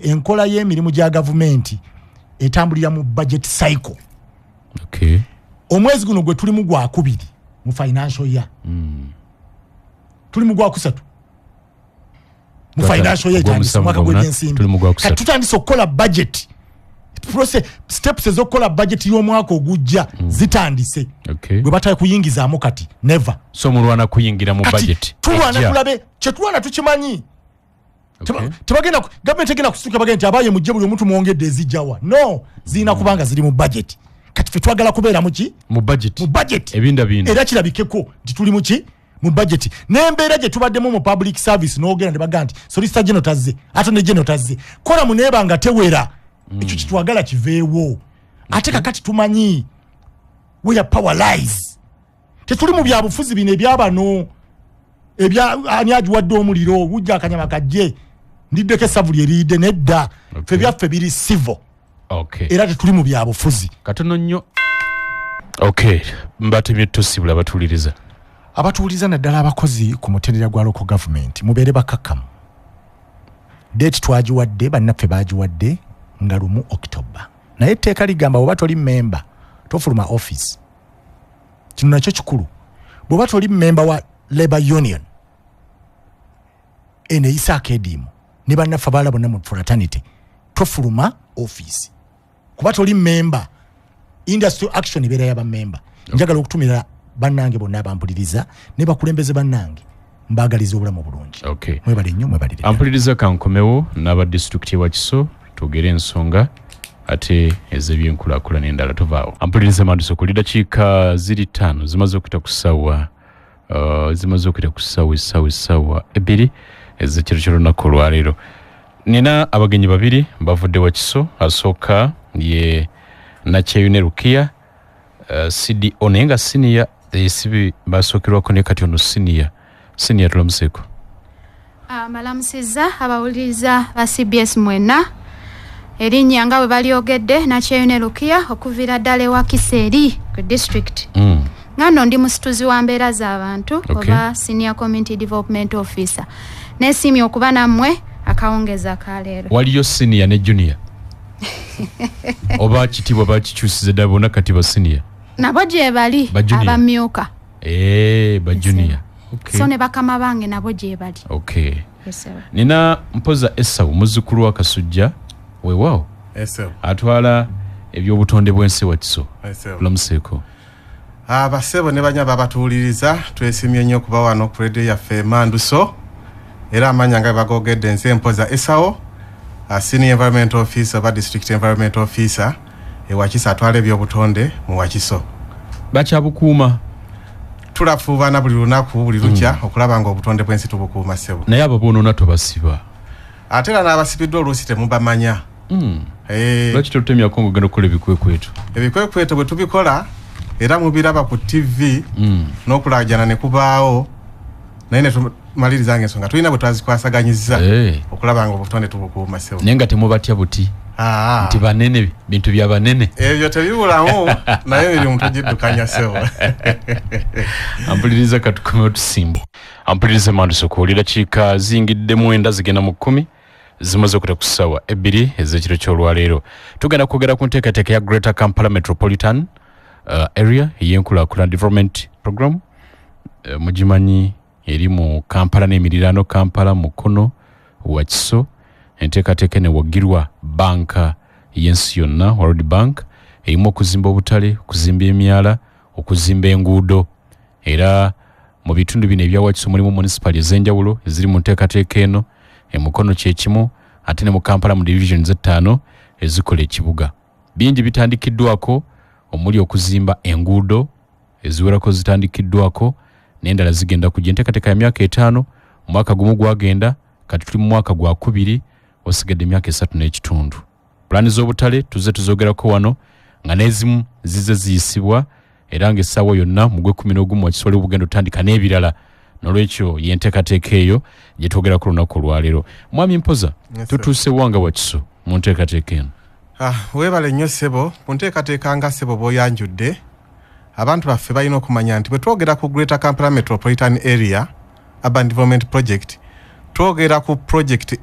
enkola y'emirimu gya gavumenti etambulira mu budget cycle. Omwezi guno gwe tulimu gwa kubiri mu financial year. Tulimu gwa kusatu mu financial year etandise mwaka gw'ensimbi. Kati tutandise okukola budget. Process steps ezokola budget y'omwaka ogujja zitandise. Gwe bataye kuyingizaamu kati never. So mulwana kuyingira mu budget. Tulwana tulabe kyetulwana tukimanyi. Tebagenda government egenda kusuka bagenda abaye mujje buli omuntu muongedde ezijjawa. No, zina kubanga ziri mu budget. Kati fe twagala kubeera muki? Mu budget. Mu budget. Ebinda binda. Era kirabikeko nti tuli muki? Mu budget. N'embeera gye tubaddemu mu public service n'ogenda ne baganda nti solicitor general tazze ate ne general tazze. Kola muneba nga tewera. Ekyo kitwagala kiveewo. Ate kakati tumanyi where power lies. Tetuli mu byabufuzi bino ebyabano ani agiwadde omuliro wujja akanyama kajje ndiddeko essavuli eridde nedda fe byaffe biri civil. Era tetuli mu byabufuzi katono nnyo. Mbatemye tosibula abatuuliriza naddala abakozi ku mutendera gwa local government mubeere bakakamu. Date twagiwadde bannaffe bagiwadde nga lumu October. Naye etteeka ligamba bw'oba toli member tofuluma office. Kino nakyo kikulu. Bw'oba toli member wa Labour Union ene isa akedimu ne bannaffe abalala bonna mu fraternity tofuluma office. Kuba toli member industrial action ibeera y'aba member. Njagala okutumira bannange bonna abampuliriza ne bakulembeze bannange mbagaliza obulamu bulungi. Okay. Mwebali nnyo mwebalire. Ampuliriza kankomewo n'aba district wa Kiso tugere ensonga ate ez'ebyenkulaakulana endala tuvaawo. Ampuliriza Manduso ku dakiika ziri 5 zimaze okuyita ku ssaawa essaawa 2 ez'ekiro ky'olunaku olwaleero. Nina abagenyi babiri bavudde wa Kiso. Asooka ye Nakyeyune Rukia CDO naye nga senior esibi basookerwako ne kati ono senior tulamuseeko. Malamusiza abawuliriza ba CBS mwena erinnya nga bwe balyogedde Nakyeyune Rukia okuviira ddala ewa Kiseeri ku district. Ngano ndi musituzi wa mbeera z'abantu oba senior community development officer. Neesiimye okuba nammwe akawungeza akaleero. Waliyo senior ne junior? Oba kitiibwa bakikyusize ddala bonna kati ba senior? Nabo gye bali abamyuka. Ba junior. So ne bakama bange nabo gye bali. Okay. Yes, Nina mpoza Esau muzzukulu wa Kasujja weewaawo. Esau. Atwala ebyobutonde bw'ensi wa Kiso. Tulamuseeko. Basebo ne banyaba batuuliriza twesimye nnyo kuba wano ku radio yaffe Manduso. Era amanya nga bagogedde nze mpoza Esau, senior environment officer oba district environment officer ewa Kiso atwala ebyobutonde mu Wakiso. Bakyabukuuma? Tulafuuba na buli lunaku buli lukya okulaba nga obutonde bw'ensi tubukuuma ssebo. Naye abo boonona tobasiba? Ate era n'abasibiddwa oluusi temubamanya. Lwaki totemyako ng'ogenda okukola ebikwekweto? Ebikwekweto bwe tubikola era mubiraba ku TV n'okulaajana ne kubaawo naye ne tumaliriza ng'ensonga tulina bwe twazikwasaganyizza okulaba nga obutonde tubukuuma ssebo. Naye nga temubatya buti? Nti banene, bintu bya banene. Ebyo tebibulamu naye ebyo tugiddukanya ssebo. Ampuliriza katukomeo tusimbu. Ampuliriza Manduso ku dakiika zingidde 9 zigenda mu 10 zimaze okuta ku ssaawa 2 ez'ekiro ky'olwaleero. Tugenda kwogera ku nteekateeka ya Greater Kampala Metropolitan Area y'enkulaakulana development program. Mugimanyi eri mu Kampala n'emiriraano Kampala, Mukono, Wakiso. Enteekateeka ewagirwa banka y'ensi yonna World Bank erimu okuzimba obutale, okuzimba emyala, okuzimba enguudo. Era mu bitundu bino ebya Wakiso mulimu municipali ez'enjawulo eziri mu nteekateeka eno. Mukono kye kimu ate ne mu Kampala mu division 5 ezikola ekibuga. Bingi bitandikiddwako omuli okuzimba enguudo eziwerako zitandikiddwako n'endala zigenda kujja. Enteekateeka ya myaka 5 mwaka gumu gwagenda kati tuli mu mwaka gwa 2 osigadde emyaka 3 n'ekitundu. Pulaani z'obutale tuzogerako wano nga n'ezimu zize ziyisibwa era ng'essaawa yonna mu Gwekumi Wakiso waliwo bugenda otandika n'ebirala. Nolwekyo y'enteekateeka eyo gye twogerako olunaku olwaleero. Mwami Mpoza, tutuuse wanga Wakiso mu nteekateeka eno? Weebale nnyo ssebo. Ku nteekateeka nga ssebo bw'oyanjudde abantu baffe balina okumanya nti bwe twogera ku Greater Kampala Metropolitan Area Urban Development Project twogera ku project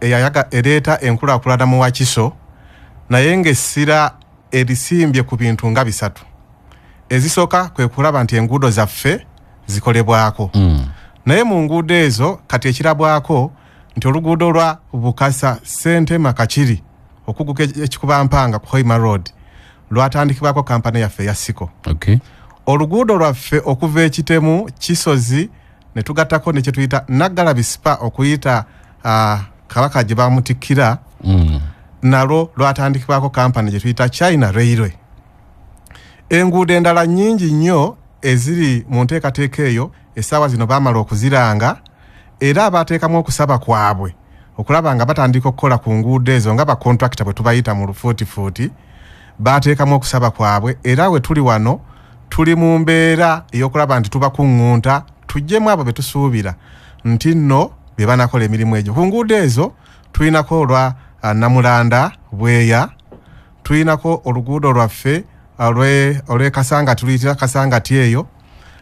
ereeta enkulaakulana mu Wakiso naye ng'essira erisimbye ku bintu nga 3. Ezisooka kwe kulaba nti enguudo zaffe zikolebwako. Naye mu nguudo ezo kati ekirabwako nti oluguudo lwa Bukasa Ssentema Kakiri okuguka ekikuba Mpanga ku Hoima Road lwatandikibwako kampani yaffe ya Siko. Oluguudo lwaffe okuva Ekitemu Kisozi ne tugattako ne kye tuyita Naggalabi Spa okuyita Kabaka gye bamutikkira nalwo lwatandikibwako kampani gye tuyita China Railway. Enguudo endala nnyingi nnyo eziri mu nteekateeka eyo essaawa zino baamala okuziranga era abateekamu okusaba kwabwe okulaba nga batandika okukola ku nguudo ezo nga bakontrakita bwe tubayita mu lufuutifuuti bateekamu okusaba kwabwe era we tuli wano tuli mu mbeera ey'okulaba nti tubakuŋŋunta tujjemu abo be tusuubira nti nno bye banakola emirimu egyo. Ku nguudo ezo tulinako olwa Namulanda Bweya, tulinako oluguudo lwaffe olw'e Kasanga tuluyitira Kasangati eyo,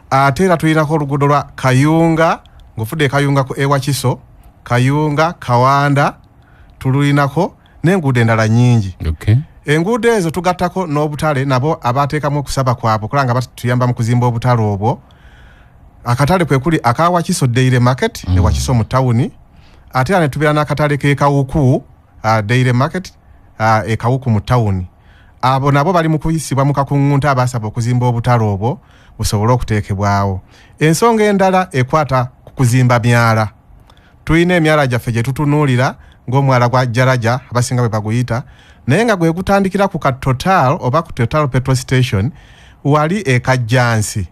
ate era tulinako oluguudo lwa Kayunga ng'ofudde Kayunga ku Wakiso, Kayunga Kawanda tululinako n'enguudo endala nnyingi. Enguudo ezo tugattako n'obutale nabo abateekamu okusaba kwabwe okulaba nga batuyamba mu kuzimba obutale obwo. Akatale kwe kuli aka Wakiso Dairy Market e Wakiso mu tawuni, ate era ne tubeera n'akatale k'e Kawuku Dairy Market e Kawuku mu tawuni. Abo nabo bali mu kuyisibwa mu kakuŋŋunta abasaba okuzimba obutale obwo busobole okuteekebwawo. Ensonga endala ekwata ku kuzimba myala. Tuyina emyala gyaffe gye tutunuulira ng'omwala gwa Jaraja abasinga bwe baguyita, naye nga gwe gutandikira ku Total oba ku Total petrol station wali e Kajjansi.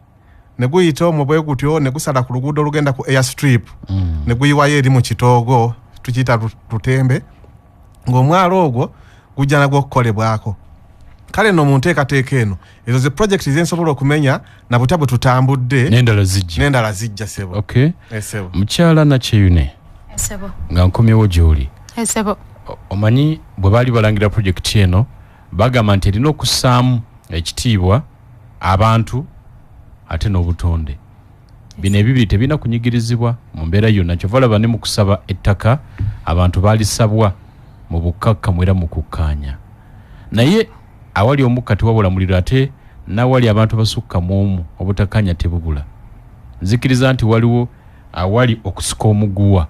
Ne guyita omwo bwe gutyo ne gusala ku luguudo olugenda ku airstrip. Ne guyiwayo eri mu Kitoogo tukiyita Lutembe, ng'omwala ogwo gujja nagwo okukolebwako. Kale no mu nteekateeka eno ezo ze project zensobola okumenya na butya bwe tutambudde n'endala zijja sebo. Okay. Sebo. Mukyala Nakyeyune. Sebo. Nga nkomyewo gy'oli. Sebo. Omanyi bwe baali balangira project eno bagamba nti erina okussaamu ekitiibwa abantu ate n'obutonde. Bino ebibiri tebirina kunyigirizibwa mu mbeera yonna. Kyova olaba ne mu kusaba ettaka abantu baalisabwa mu bukkakkamu era mu kukkaanya. Naye awali omukka tewabula muliro ate n'awali abantu basukka mu omu obutakkaanya tebubula. Nzikiriza nti waliwo awali okusika omuguwa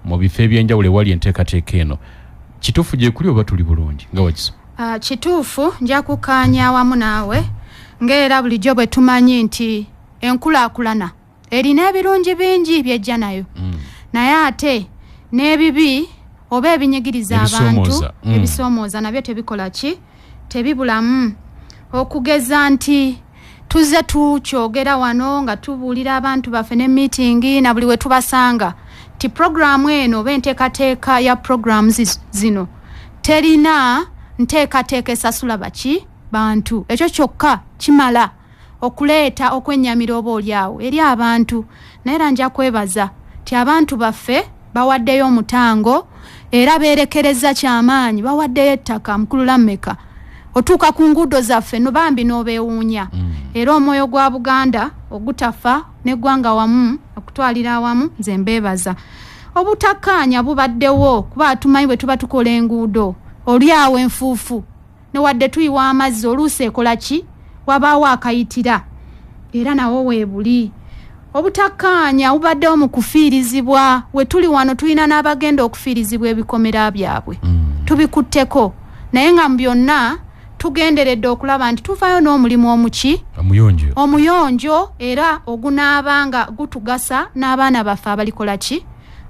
mu bifo ebyenjawulo ewali enteekateeka eno. Kituufu gye kuli oba tuli bulungi nga wakiso? Kituufu, nja kukkaanya awamu naawe ng'era bulijjo bwe tumanyi nti enkulaakulana erina ebirungi bingi by'ejja nayo. Naye ate n'ebibi oba ebinyigiriza abantu ebisoomooza nabyo tebikola ki? Tebibulamu. Okugeza nti tuzze tukyogera wano nga tubuulira abantu baffe ne meeting na buli we tubasanga ti programu eno oba enteekateeka ya programs zino terina nteekateeka esasula baki bantu. Ekyo kyokka kimala okuleeta okwennyamira oba oliawo eri abantu. Naye era nja kwebaza ti abantu baffe bawaddeyo omutango era beerekereza kyamaanyi, bawaddeyo ettaka Mukulula Mmeka otuuka ku nguudo zaffe no bambi n'obeewuunya. Era omwoyo gwa Buganda ogutafa n'eggwanga wamu okutwalira awamu nze mbeebaza. Obutakkaanya bubaddewo kuba tumanyi bwe tuba tukola enguudo oliawo enfuufu ne wadde tuyiwa amazzi oluusi ekola ki? Wabaawo akayitira era nawo weebuli. Obutakkaanya bubaddewo mu kufiirizibwa. We tuli wano tulina n'abagenda okufiirizibwa ebikomera byabwe. Tubikutteko naye nga mu byonna tugenderedde okulaba nti tuvaayo n'omulimu omuki? Omuyonjo era ogunaabanga gutugasa n'abaana baffe abalikola ki?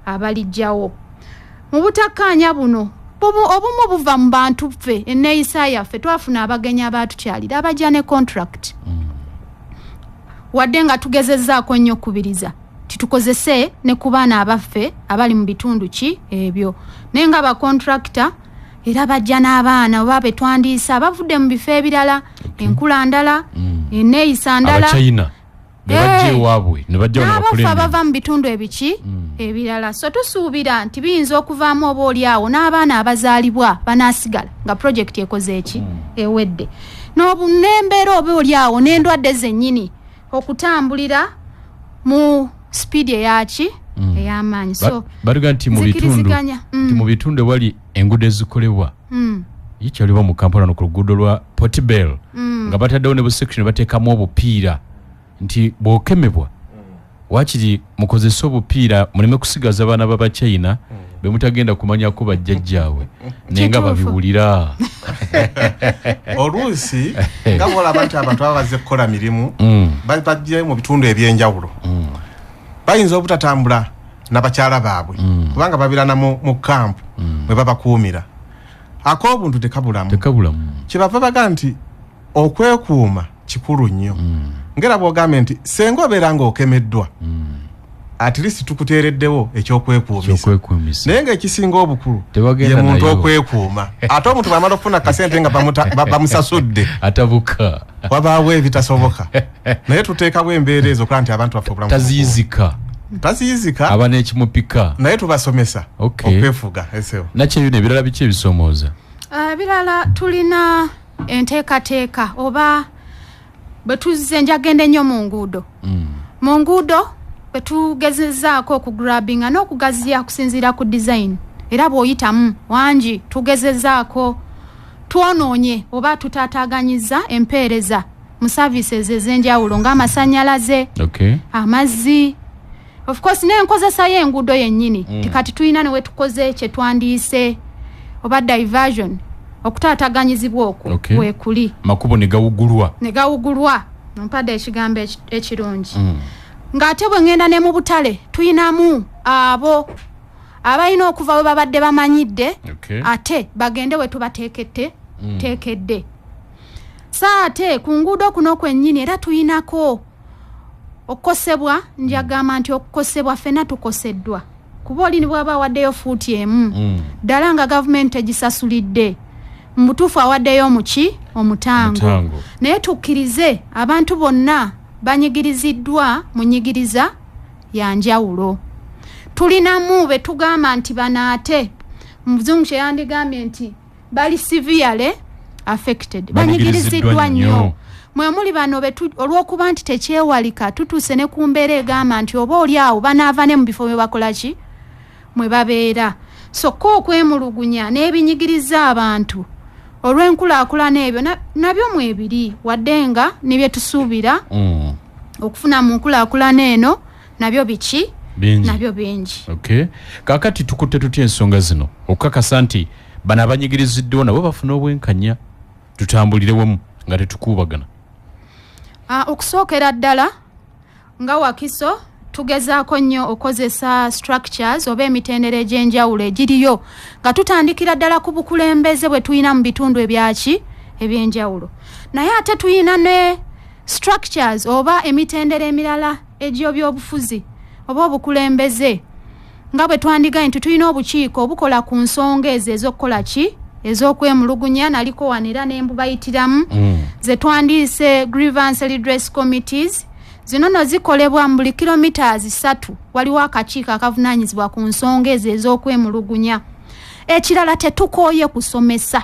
Abalijjawo. Mu butakkaanya buno obumu buva mu bantu ffe enneeyisa yaffe twafuna abagenyi abaatukyalira abajja ne contract. Wadde nga tugezezzaako ennyo okubiriza titukozese ne ku baana abaffe abali mu bitundu ki ebyo. Naye nga bakontrakita era bajja n'abaana oba be twandiisa bavudde mu bifo ebirala, enkula ndala, enneeyisa ndala. Abachina ne bajja ewaabwe ne bajja wano bakulembera. N'abaffe abava mu bitundu ebiki ebirala. So tusuubira nti biyinza okuvaamu oba oliawo n'abaana abazaalibwa banaasigala nga projekiti ekoze eki ewedde. N'embeera oba oliawo n'endwadde zennyini okutambulira mu speed eyaki ey'amaanyi. So bariga nti mu bitundu wali enguudo ezikolebwa yikyaliwo mu Kampala no ku luguudo lwa Port Bell nga bataddewo ne bu section bateekamu obupiira nti bw'okemebwa wakiri mukozesa obupiira muleme kusigaza abaana b'Abachina be mutagenda kumanyako bajjajjaawe naye nga babiwulira. Oluusi nga bwolaba nti abantu baba bazze kukola mirimu bajja mu bitundu ebyenjawulo bayinza obutatambula n'abakyala baabwe kubanga babirana mu kampu mwe babakuumira. Ak'obuntu tekabulamu. Kyebava baga nti okwekuuma kikulu nnyo. Ngera bw'ogambye nti senga obeera ng'okemeddwa at least tukuteereddewo ekyokwekuumisa. Naye ng'ekisinga obukulu ye muntu okwekuuma. Ate omuntu bw'amala okufuna kasente nga bamusasudde atabuka wabaawo ebitasoboka. Naye tuteekawo embeera ezo okuba nti abantu baffe obulamu taziyizika aba n'ekimupika naye tubasomesa okwefuga. Nakyeyune ebirala biki ebisoomooza? Ebirala tulina enteekateeka oba bwe tuzze njagende nnyo mu nguudo. Mu nguudo bwe tugezezzaako okugrabinga n'okugaziya kusinziira ku design era bw'oyitamu wangi tugezezzaako twonoonye oba tutaataaganyiza empeereza mu services ez'enjawulo ng'amasannyalaze, amazzi, of course n'enkozesa y'enguudo yennyini. Tikati tulina ne we tukoze kye twandiise oba diversion okutaataganyizibwa okwo weekuli makubo ne gawugulwa nompadde ekigambo ekirungi. ng'ate bwe ngenda ne mu butale tuyinamu abo abalina okuva we babadde bamanyidde ate bagende we tubateekedde teekedde saate ku nguudo kuno kwennyini era tuyinako okukosebwa njagamba nti okukosebwa ffenna tukoseddwa kuba olini bw'aba awaddeyo fuuti emu ddala nga gavumenti egisasulidde mu butuufu awaddeyo omutango naye tukkirize abantu bonna banyigiriziddwa mu nyigiriza ya njawulo tulinamu be tugamba nti banaate muzungu kye yandigambye nti bali severely affected banyigiriziddwa nnyo mwe muli bano olw'okuba nti tekyewalika tutuuse ne ku mbeera egamba nti oba oli awo banaava ne mu bifo bye bakola ki mwe babeera sokka okwemulugunya n'ebinyigiriza abantu olw'enkulaakulana ebyo nabyo mwebiri wadde nga ne bye tusuubira okufuna mu nkulaakulana eno nabyo biki nabyo bingi kaakati tukutte tutya ensonga zino okukakasa nti bano abanyigiriziddwa nabo bafuna obwenkanya tutambulire wamu nga tetukuubagana okusookera ddala nga Wakiso tugezaako nnyo okozesa structures oba emitendera egy'enjawulo egiriyo nga tutandikira ddala ku bukulembeze bwe tuyina mu bitundu ebyaki ebyenjawulo naye ate tuyina ne structures oba emitendera emirala egy'ebyobufuzi oba obukulembeze nga bwe twandigaye nti tulina obukiiko obukola ku nsonga ezo ez'okukola ki ez'okwemulugunya naliko wanira n'embu bayitiramu ze twandiise grievance redress committees zino no zikolebwa mu buli kilometers 3 waliwo akakiiko akavunaanyizibwa ku nsonga ezo ez'okwemulugunya ekirala tetukooye kusomesa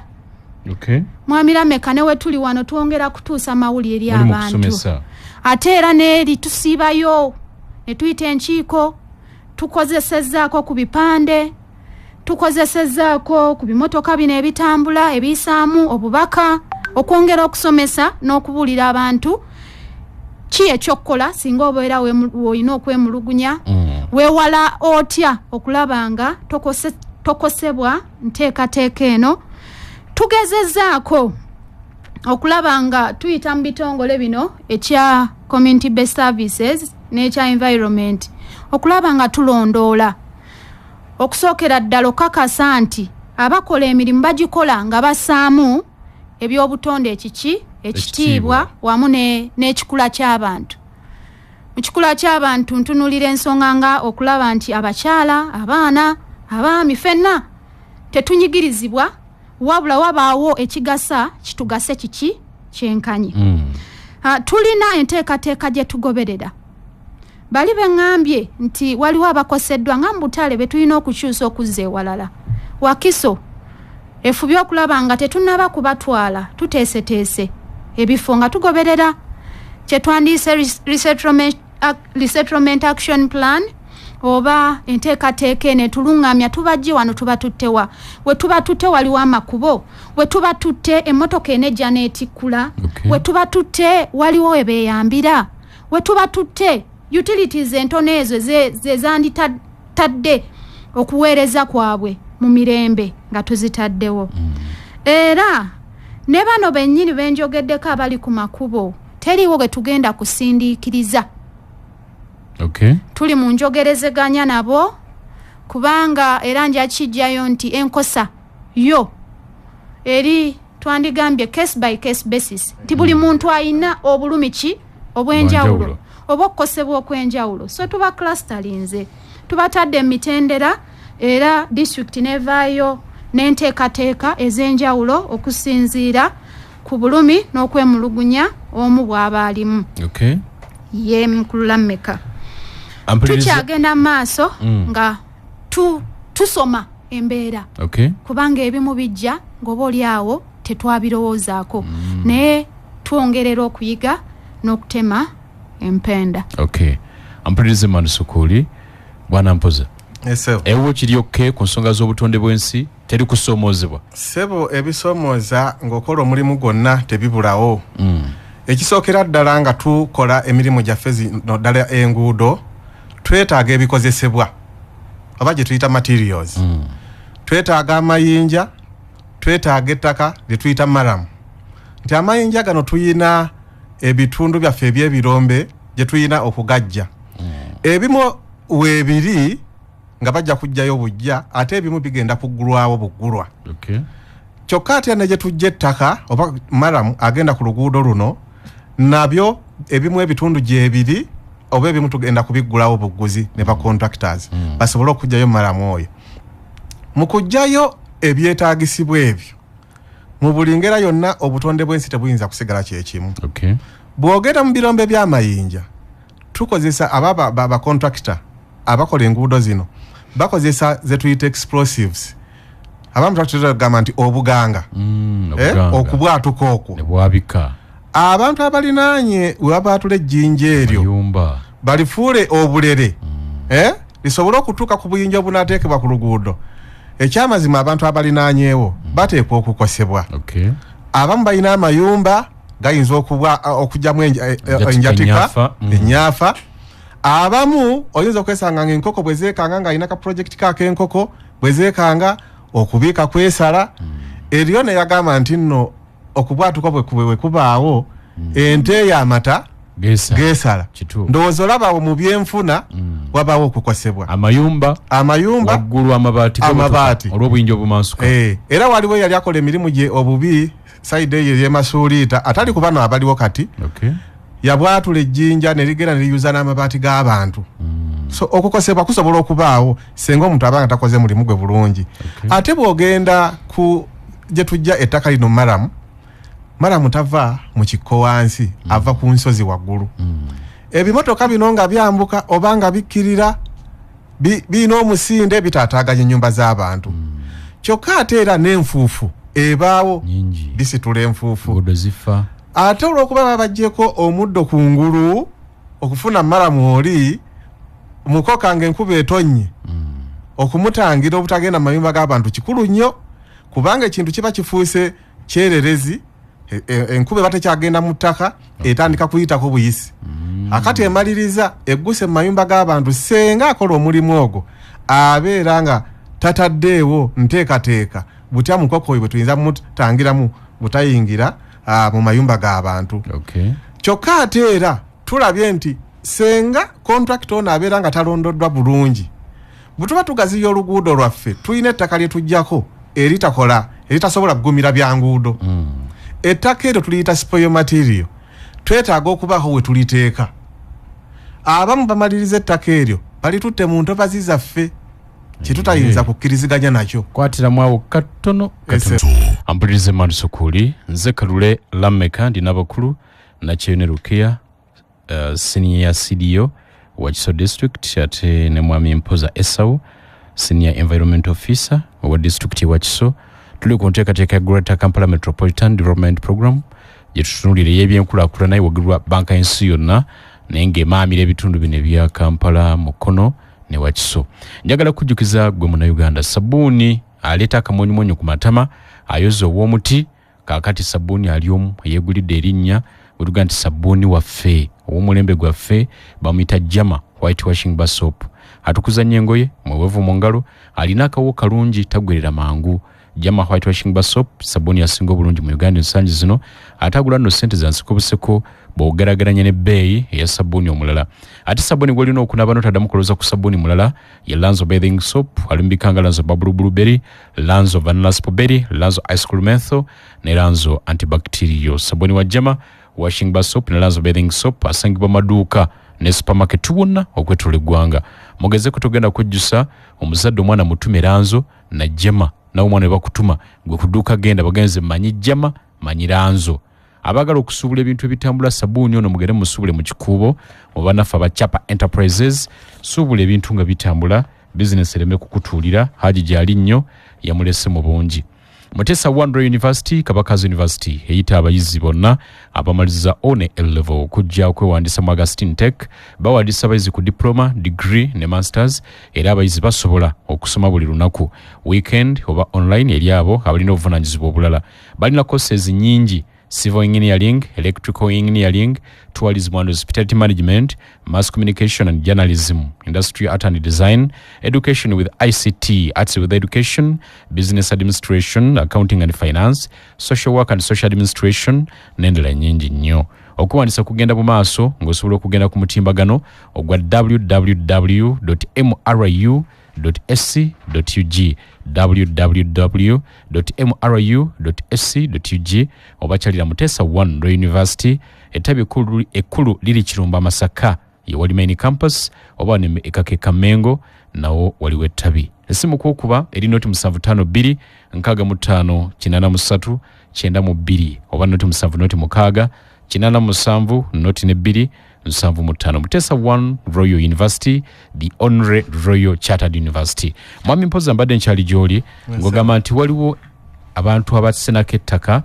mwami Lameka ne we tuli wano twongera kutuusa mawulire eri abantu ate era n'eri tusiibayo ne tuyita enkiiko tukozesezzaako ku bipande tukozesezzaako ku bimotoka bino ebitambula ebiyisaamu obubaka okwongera okusomesa n'okubuulira abantu ki ekyokukola singa obeera weolina okwemulugunya weewala otya okulaba nga tokosebwa nteekateeka eno tugezezzaako okulaba nga tuyita mu bitongole bino ekya community based services n'ekya environment okulaba nga tulondoola okusookera ddala okakasa nti abakola emirimu bagikola nga basaamu ebyobutonde ekitiibwa wamu n'ekikula ky'abantu mu kikula ky'abantu ntunulira ensonga nga okulaba nti abakyala abaana abaami ffenna tetunyigirizibwa wabula wabaawo ekigasa kitugase kiki kyenkanyi tulina enteekateeka gye tugoberera bali beŋŋambye nti waliwo abakoseddwa nga mu butale be tulina okukyusa okuzza ewalala Wakiso efubye okulaba nga tetunnaba kubatwala tuteeseteese ebifo nga tugoberera kye twandiise resettlement action plan oba enteekateeka eno etuluŋŋamya tubajje wano tuba tuttewa we tuba tutte waliwo amakubo we tuba tutte emmotoka enejja n'etikkula we tuba tutte waliwo ebeeyambira we tuba tutte utilities entono ezo ze zanditadde okuweereza kwabwe mu mirembe nga tuzitaddewo era ne bano bennyini benjogeddeko abali ku makubo teriwo gwe tugenda kusindiikiriza tuli mu njogerezeganya nabo kubanga era nja kijjayo nti enkosa yo eri twandigambye case by case basis nti buli muntu ayina obulumi ki obw'enjawulo oba okukosebwa okw'enjawulo so tuba clusterinze tubatadde emitendera era district nevaayo n'enteekateeka ez'enjawulo okusinziira ku bulumi n'okwemulugunya omu bw'aba alimu ye mukulu Lameka tukyagenda mu maaso nga tusoma embeera kubanga ebimu bijja ng'oba oli awo tetwabirowoozaako naye twongerera okuyiga n'okutema empenda ampulirize Manusukuli bwana Mpoza ewo kiri okke ku nsonga z'obutonde bw'ensi teri kusomoozebwa sebo ebisomooza ng'okola omulimu gwonna tebibulawo ekisookera ddala nga tukola emirimu gyaffe zino ddala enguudo twetaaga ebikozesebwa oba gye tuyita materials twetaaga amayinja twetaaga ettaka lye tuyita maramu nti amayinja gano tuyina ebitundu byaffe eby'ebirombe gye tuyina okugajja ebimu webiri nga bajja kujjayo bujja ate ebimu bigenda kuggulwawo buggulwa. Okay. Kyokka ate ne gye tujja ettaka oba maramu agenda ku luguudo luno nabyo ebimu ebitundu gyebiri oba ebimu tugenda kubiggulawo bugguzi ne ba contractors basobole okujjayo maramu oyo. Mu kujjayo ebyetaagisibwa ebyo mu buli ngera yonna obutonde bw'ensi tebuyinza kusigala kyekimu. Okay. Bwogera mu birombe by'amayinja tukozesa ba contractor abakola enguudo zino bakozesa ze tuyita explosives. Abamu twatugamba nti obuganga okubwatuka okwo ne bwabika. Abantu abalinaanye webabaatula ejjinja eryo balifuule obulere lisobole okutuuka ku buyinja obunaateekebwa ku luguudo. Ekyamazima abantu abalinaanyeewo bateekwa okukosebwa. Okay. Abamu balina amayumba gayinza okujjamu enjatika ennyaafa. Abamu oyinza okwesanga ng'enkoko bwe zeekanga ng'alina ka project k'ak'enkoko bwe zeekanga okubiika kwesala. Eriyo ne yagamba nti nno okubwatuka bwe kubaawo ente y'amata geesala. Ndowooza olaba mu byenfuna wabaawo okukosebwa. Amayumba waggulu amabaati olw'obuyinja obumansuka. Era waliwo yali akola emirimu gye obubi sayidi eyo ey'emasuuliita atali ku bano abaliwo kati. Okay. Yabwatula ejjinja ne ligenda ne liyuza n'amabaati g'abantu. So okukosebwa kusobola okubaawo senga omuntu abanga takoze mulimu gwe bulungi. Ate bw'ogenda ku gye tujja ettaka lino maramu tava mu kikko wansi ava ku nsozi waggulu. Ebimotoka bino nga byambuka oba nga bikkirira biina omusinde bitaataaganya ennyumba z'abantu. Kyokka ate era n'enfuufu ebaawo bisitula enfuufu. Ate olw'okuba babaggyeko omuddo ku ngulu okufuna maramu oli mukoka ng'enkuba etonnye okumutangira obutagenda mu mayumba g'abantu kikulu nnyo kubanga ekintu kiba kifuuse kyererezi. Enkuba batekyagenda mu ttaka etandika kuyitako buyisi. Akati emaliriza egguse mu mayumba g'abantu senga akola omulimu ogwo abeera nga tataddeewo nteekateeka butya mukoko oyo bwe tuyinza mutangiramu butayingira mu mayumba g'abantu. Okay. Kyokka ate era tulabye nti senga contractor ono abeera nga talondoddwa bulungi bwe tuba tugaziya oluguudo lwaffe tulina ettaka lye tujjako eritasobola kugumira bya nguudo. Ettaka eryo tuliyita spoil material. Twetaaga okubaako we tuliteeka. Abamu bamaliriza ettaka eryo balitutte mu ntobazi zaffe kitutayinza kukkiriziganya nakyo. Kwatiramu awo katono. Ampulirize Madu Sukuli nze Kalule Lameka ndi n'abakulu na Kyeyune Rukia senior CDO wa Kiso District ate ne Mwami Mpoza Esau senior environment officer wa district wa Kiso. Tuli ku nteekateeka ya Greater Kampala Metropolitan Development Program gye tutunuulira y'ebyenkulaakulana ewagirwa banka y'ensi yonna naye ng'emaamira ebitundu bino ebya Kampala, Mukono ne Wakiso. Njagala kujjukiza gwe Munnayuganda sabbuuni aleeta akamonyomonyo ku matama ayoza ow'omuti kaakati sabbuuni ali omu eyeegulidde erinnya bwe tugaa nti sabbuuni waffe ow'omulembe gwaffe bamuyita Jama White Washing Bar Soap. Atukuzanya engoye mweweevu mu ngalo alina akawo kalungi tagwerera mangu. Jama White Washing Bar Soap sabuni yasinga obulungi mu Uganda ensangi zino atagula no sente za nsiko buseko bw'ogerageranya n'ebbeeyi eya sabuni omulala. Ate sabuni gw'olina okunaba n'otaddamu kuloza ku sabuni mulala ye Lanzo Bathing Soap alimbikanga Lanzo Bubble Blueberry, Lanzo Vanilla Spowberry, Lanzo Ice Cream Menthol ne Lanzo Antibacterial. Sabuni wa Jama Washing Bar Soap ne Lanzo Bathing Soap asangibwa maduuka ne supermarket wonna okwetula eggwanga. Mugeze kutogenda kujjusa omuzadde omwana mutume Lanzo na Jama na umwana bakutuma gwe kuduka genda bagenze manyi Jama manyi Lanzo. Abagala okusuubula ebintu ebitambula sabuni ono mugere musubule mu kikuubo mubanafa bachapa enterprises suubula ebintu nga bitambula business ereme kukutuulira haji gyali nnyo yamulese mu bungi. Mutesa Wandera University Kabakazi University eyita abayizi bonna abamaliza one L-level okujja okwewandisa mu Augustine Tech bawadisa abayizi ku diploma, degree ne masters era abayizi basobola okusoma buli lunaku weekend oba online eri abo abalina obuvunanyizibwa obulala. Balina courses nyingi: civil engineering, electrical engineering, tourism and hospitality management, mass communication and journalism, industrial art and design, education with ICT, arts with education, business administration, accounting and finance, social work and social administration, n'endala nnyingi nnyo. okuwandiisa kugenda mu maaso ng'osobola okugenda ku mutimbagano ogwa www.mru.sc.ug www.mru.sc.ug oba kyalira Mutesa 1 Royal University ettabi ekkulu liri Kirumba Masaka ye wali main campus oba ne ekake Kamengo nawo waliwo ettabi. Essimu kwokuba eri noti 752 65 83 92 oba noti 7 noti 6 87 noti ne 2 75. Mutesa 1 Royal University, the Honorary Royal Chartered University. Mwami mpoza mbadde nkyali gyoli ng'ogamba nti waliwo abantu abasenako ettaka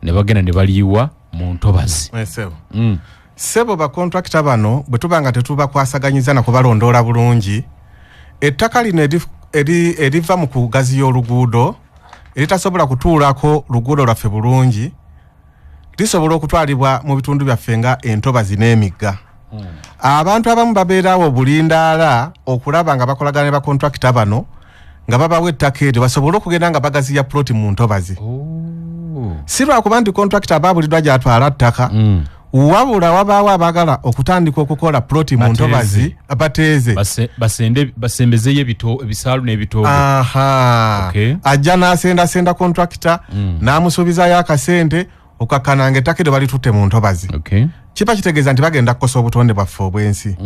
ne bagenda ne baliyiwa mu ntobazi. Sebo ba contractor bano bwe tubanga tetubakwasaganyizza na kubalondoola bulungi ettaka lino eriva mu kugaziya oluguudo eritasobola kutuulako luguudo lwaffe bulungi lisobola okutwalibwa mu bitundu byaffe nga entobazi n'emigga. Abantu abamu babeerawo bulindaala okulaba nga bakolagana ne bakontrakita bano nga babawa ettaka eryo basobola okugenda nga bagaziya ploti mu ntobazi. Si lwakuba nti kontrakita baabulidwa gy'atwala ttaka wabula wabaawo abagala okutandika okukola ploti mu ntobazi abateeze basembezeyo ebisaalu n'ebitoogo. Ajja n'asendasenda kontrakita n'amusuubizayo akasente okakananga ettaka eryo balitutte mu ntobazi. Kiba kitegeeza nti bagenda kukosa obutonde bwaffe obw'ensi.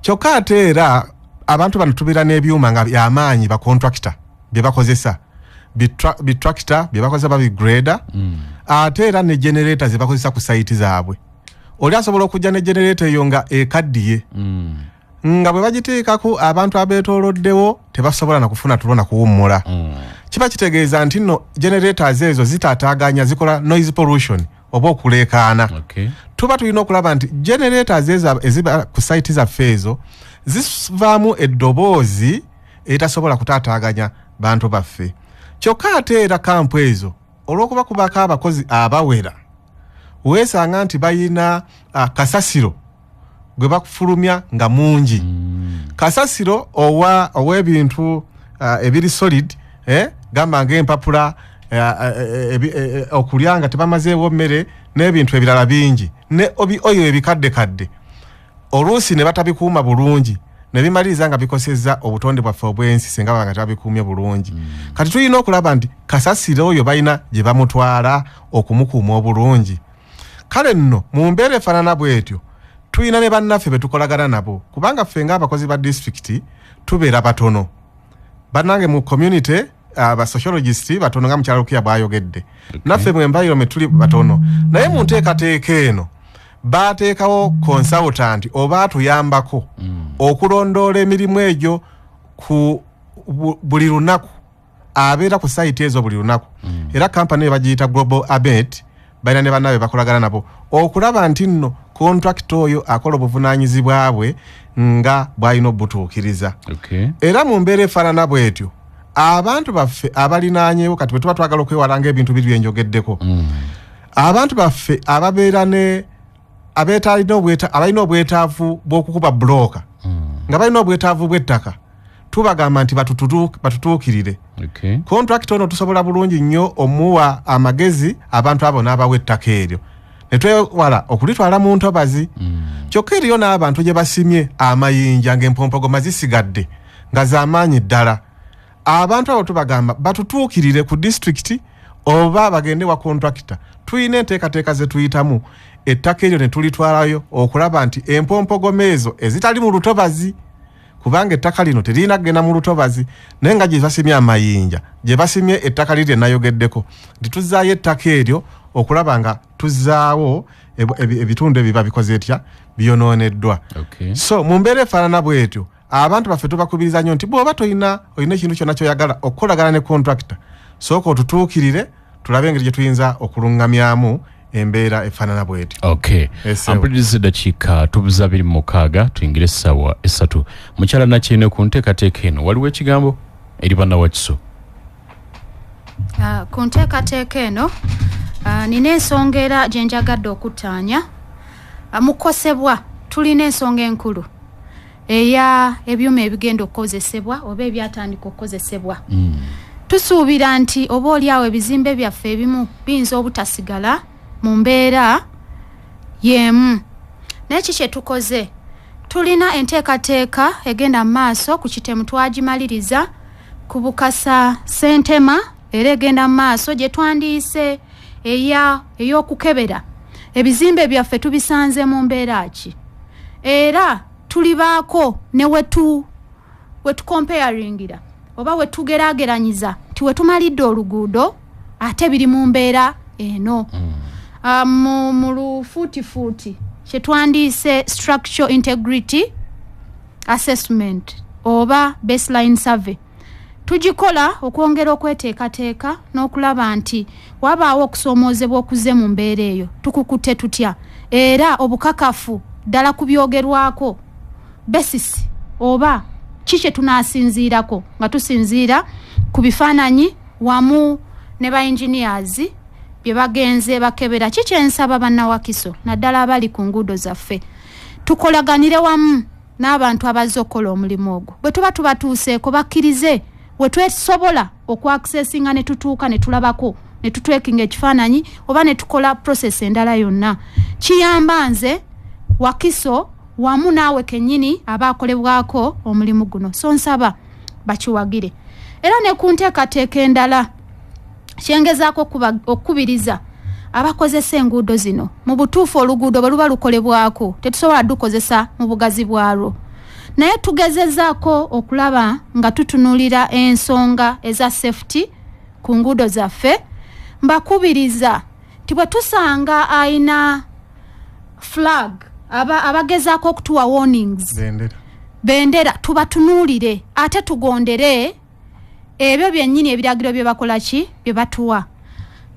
Kyokka ate era abantu bano tubeera n'ebyuma nga by'amaanyi bakontrakita bye bakozesa bitrakita bye bakozesa babigreda ate era ne generator ze bakozesa ku sayiti zaabwe. Oli asobola okujja ne generator eyo nga ekaddiye nga bwe bagiteekako abantu abeetooloddewo tebasobola na kufuna tulo na kuwummula. Kiba kitegeeza nti nno generators ezo zitaataaganya zikola noise pollution oba okuleekaana. Tuba tulina okulaba nti generators ezo eziba ku sayiti zaffe ezo zivaamu eddoboozi eritasobola kutaataaganya bantu baffe. Kyokka ate era kampu ezo olw'okuba kubako abakozi abawera weesanga nti bayina kasasiro gwe bakufulumya nga mungi. Kasasiro ow'ebintu ebiri solid gamba ng'empapula okulya nga tebamazeewo mmere n'ebintu ebirala bingi ne oyo ebikaddekadde oluusi ne batabikuuma bulungi ne bimaliriza nga bikosezza obutonde bwaffe obw'ensi singa baba nga tabikuumye bulungi. Kati tulina okulaba nti kasasiro oyo balina gye bamutwala okumukuuma obulungi. Kale nno mu mbeera efaanana bw'etyo tulina ne bannaffe be tukolagana nabo kubanga ffe ng'abakozi ba disitulikiti tubeera batono. Bannange mu community aba sociologist batono nga mukyalo Lukiya bwayogedde. Naffe mu environment tuli batono. Naye mu nteekateeka eno baateekawo consultant oba atuyambako okulondoola emirimu egyo ku buli lunaku abeera ku site ezo buli lunaku. Era kampani eyo bagiyita Global Abet balina ne bannabe bakolagana nabo okulaba nti nno contract oyo akola obuvunaanyizibwa bwe nga bw'alina obutuukiriza. Era mu mbeera efaanana bw'etyo abantu baffe abalinaanyeewo kati bwe tuba twagala okwewalanga ebintu biri bye njogeddeko abantu baffe ababeera ne abalina obwetaavu bw'okukuba bulooka nga balina obwetaavu bw'ettaka tubagamba nti batutuukirire. Contract ono tusobola bulungi nnyo omuwa amagezi abantu abo n'abawa ettaka eryo ne twewala okulitwala mu ntobazi. Kyokka eriyo n'abantu gye basimye amayinja ng'empompogoma zisigadde nga z'amaanyi ddala. Abantu abo tubagamba batutuukirire ku disitulikiti oba bagende wa contractor. Tuyina enteekateeka ze tuyitamu ettaka eryo ne tulitwalayo okulaba nti empompogoma ezo ezitali mu lutobazi kubanga ettaka lino terina kugenda mu lutobazi naye nga gye basimye amayinja gye basimye ettaka liri nayogeddeko nti tuzzaayo ettaka eryo okulaba nga tuzzaawo ebitundu ebiba bikoze etya biyonooneddwa. So mu mbeera efaanana bw'etyo abantu baffe tubakubiriza nnyo nti bw'oba olina ekintu kyonna kyoyagala okukolagana ne contractor sooka otutuukirire tulabe engeri gye tuyinza okuluŋŋamyamu embeera efaanana bw'etyo. Ampuliriza eddakiika tubuza 26 tuyingire essaawa 3. Mukyala Nakyene ku nteekateeka eno waliwo ekigambo eri bannawakiso? Ku nteekateeka eno nina ensonga era gye njagadde okuttaanya. Mukosebwa tulina ensonga enkulu eya ebyuma ebigenda okukozesebwa oba ebyatandika okukozesebwa. Tusuubira nti oba oliawo ebizimbe byaffe ebimu biyinza obutasigala mu mbeera yemu neki kye tukoze tulina enteekateeka egenda maaso ku kitemu twagimaliriza ku Bukasa Sentema era egenda maaso gye twandiise ey'okukebera ebizimbe byaffe tubisanze mu mbeera ki era tulibaako ne wetu comparingira oba wetugeraageranyiza nti wetumalidde oluguudo ate biri mu mbeera eno mu lufuutifuuti kye twandiise structural integrity assessment oba baseline survey tugikola okwongera okweteekateeka n'okulaba nti wabaawo okusoomoozebwa okuze mu mbeera eyo tukukutte tutya era obukakafu ddala ku byogerwako besisi oba kiki tunaasinziirako nga tusinziira ku bifaananyi wamu ne ba engineers bye bagenze bakebera kiki ensaba bannawakiso naddala abali ku nguudo zaffe tukolaganire wamu n'abantu abazze okukola omulimu ogwo bwe tuba tubatuuseeko bakkirize we twesobola okwakisesinga ne tutuuka ne tulabako ne tutwekinga ekifaananyi oba ne tukola process endala yonna kiyamba nze wakiso wamu naawe kennyini abaakolebwako omulimu guno so nsaba bakiwagire era ne ku nteekateeka endala kyengezaako okukubiriza abakozesa enguudo zino mu butuufu oluguudo bwe luba lukolebwako tetusobola dukozesa mu bugazi bwalwo naye tugezezaako okulaba nga tutunuulira ensonga eza safety ku nguudo zaffe mbakubiriza nti bwe tusanga ayina flag abagezaako okutuwa warnings bendera tubatunuulire ate tugondere ebyo byennyini ebiragiro bye bakola ki bye batuwa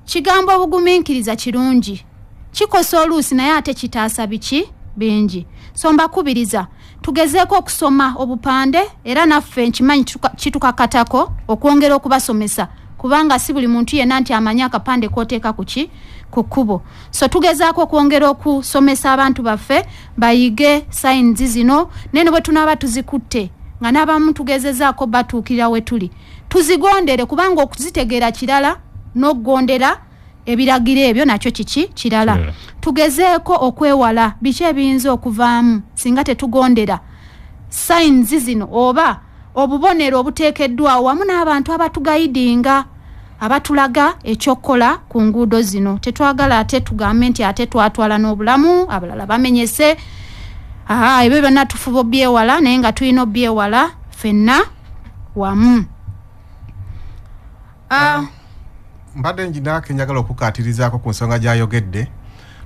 kigambo obugumiikiriza kirungi kikosa oluusi naye ate kitaasa biki bingi so mbakubiriza tugezeeko okusoma obupande era naffe nkimanyi kitukakatako okwongera okubasomesa kubanga si buli muntu yenna nti amanyi akapande kooteeka kuki ku kkubo so tugezaako okwongera okusomesa abantu baffe bayige sayinzi zino nene bwe tunaaba tuzikutte nga n'abamu tugezezaako batuukirira we tuli tuzigondere kubanga okuzitegeera kirala n'okugondera ebiragiro ebyo nakyo kiki kirala tugezeeko okwewala biki ebiyinza okuvaamu singa tetugondera sayinzi zino oba obubonero obuteekeddwawo wamu n'abantu abatugayidinga abatulaga ekyokukola ku nguudo zino tetwagala ate tugambe nti ate twatwala n'obulamu abalala bamenyese ebyo byonna tufuba obyewala naye nga tulina obyewala ffenna wamu mbadde njinako njagala okukaatirizaako ku nsonga gy'ayogedde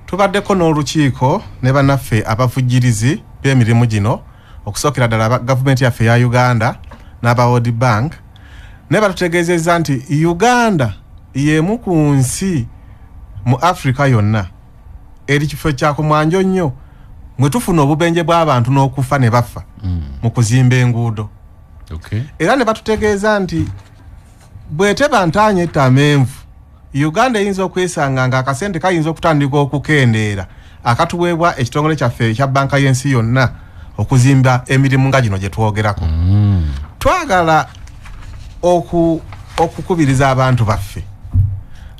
tubaddeko n'olukiiko ne bannaffe abavujjirizi b'emirimu gino okusookera ddala gavumenti yaffe ya Uganda n'aba World Bank ne batutegeezezza nti Uganda y'emu ku nsi mu Africa yonna eri kifo kyakumwanjo nnyo mwe tufuna obubenje bw'abantu n'okufa ne bafa mu kuzimba enguudo era ne batutegeeza nti bweteba ntaanye ettamenvu Uganda eyinza okwesanga nga akasente kayinza okutandika okukendeera akatuweebwa ekitongole kyaffe ekya banka y'ensi yonna okuzimba emirimu nga gino gye twogerako twagala okukubiriza abantu baffe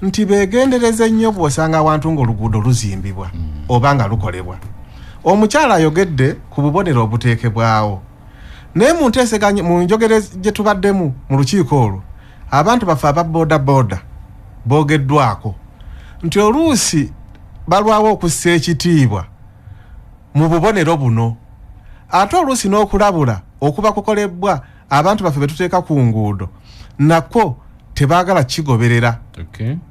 nti beegendereze nnyo bw'osanga awantu ng'oluguudo luzimbibwa oba nga lukolebwa omukyala ayogedde ku bubonero obuteekebwawo naye mu nteeseganya mu njogere gye tubaddemu mu lukiiko olwo abantu baffe aba boda boogeddwako nti oluusi balwawo okussa ekitiibwa mu bubonero buno ate oluusi n'okulabula okuba kukolebwa abantu baffe betuteeka ku nguudo nakwo tebaagala kigoberera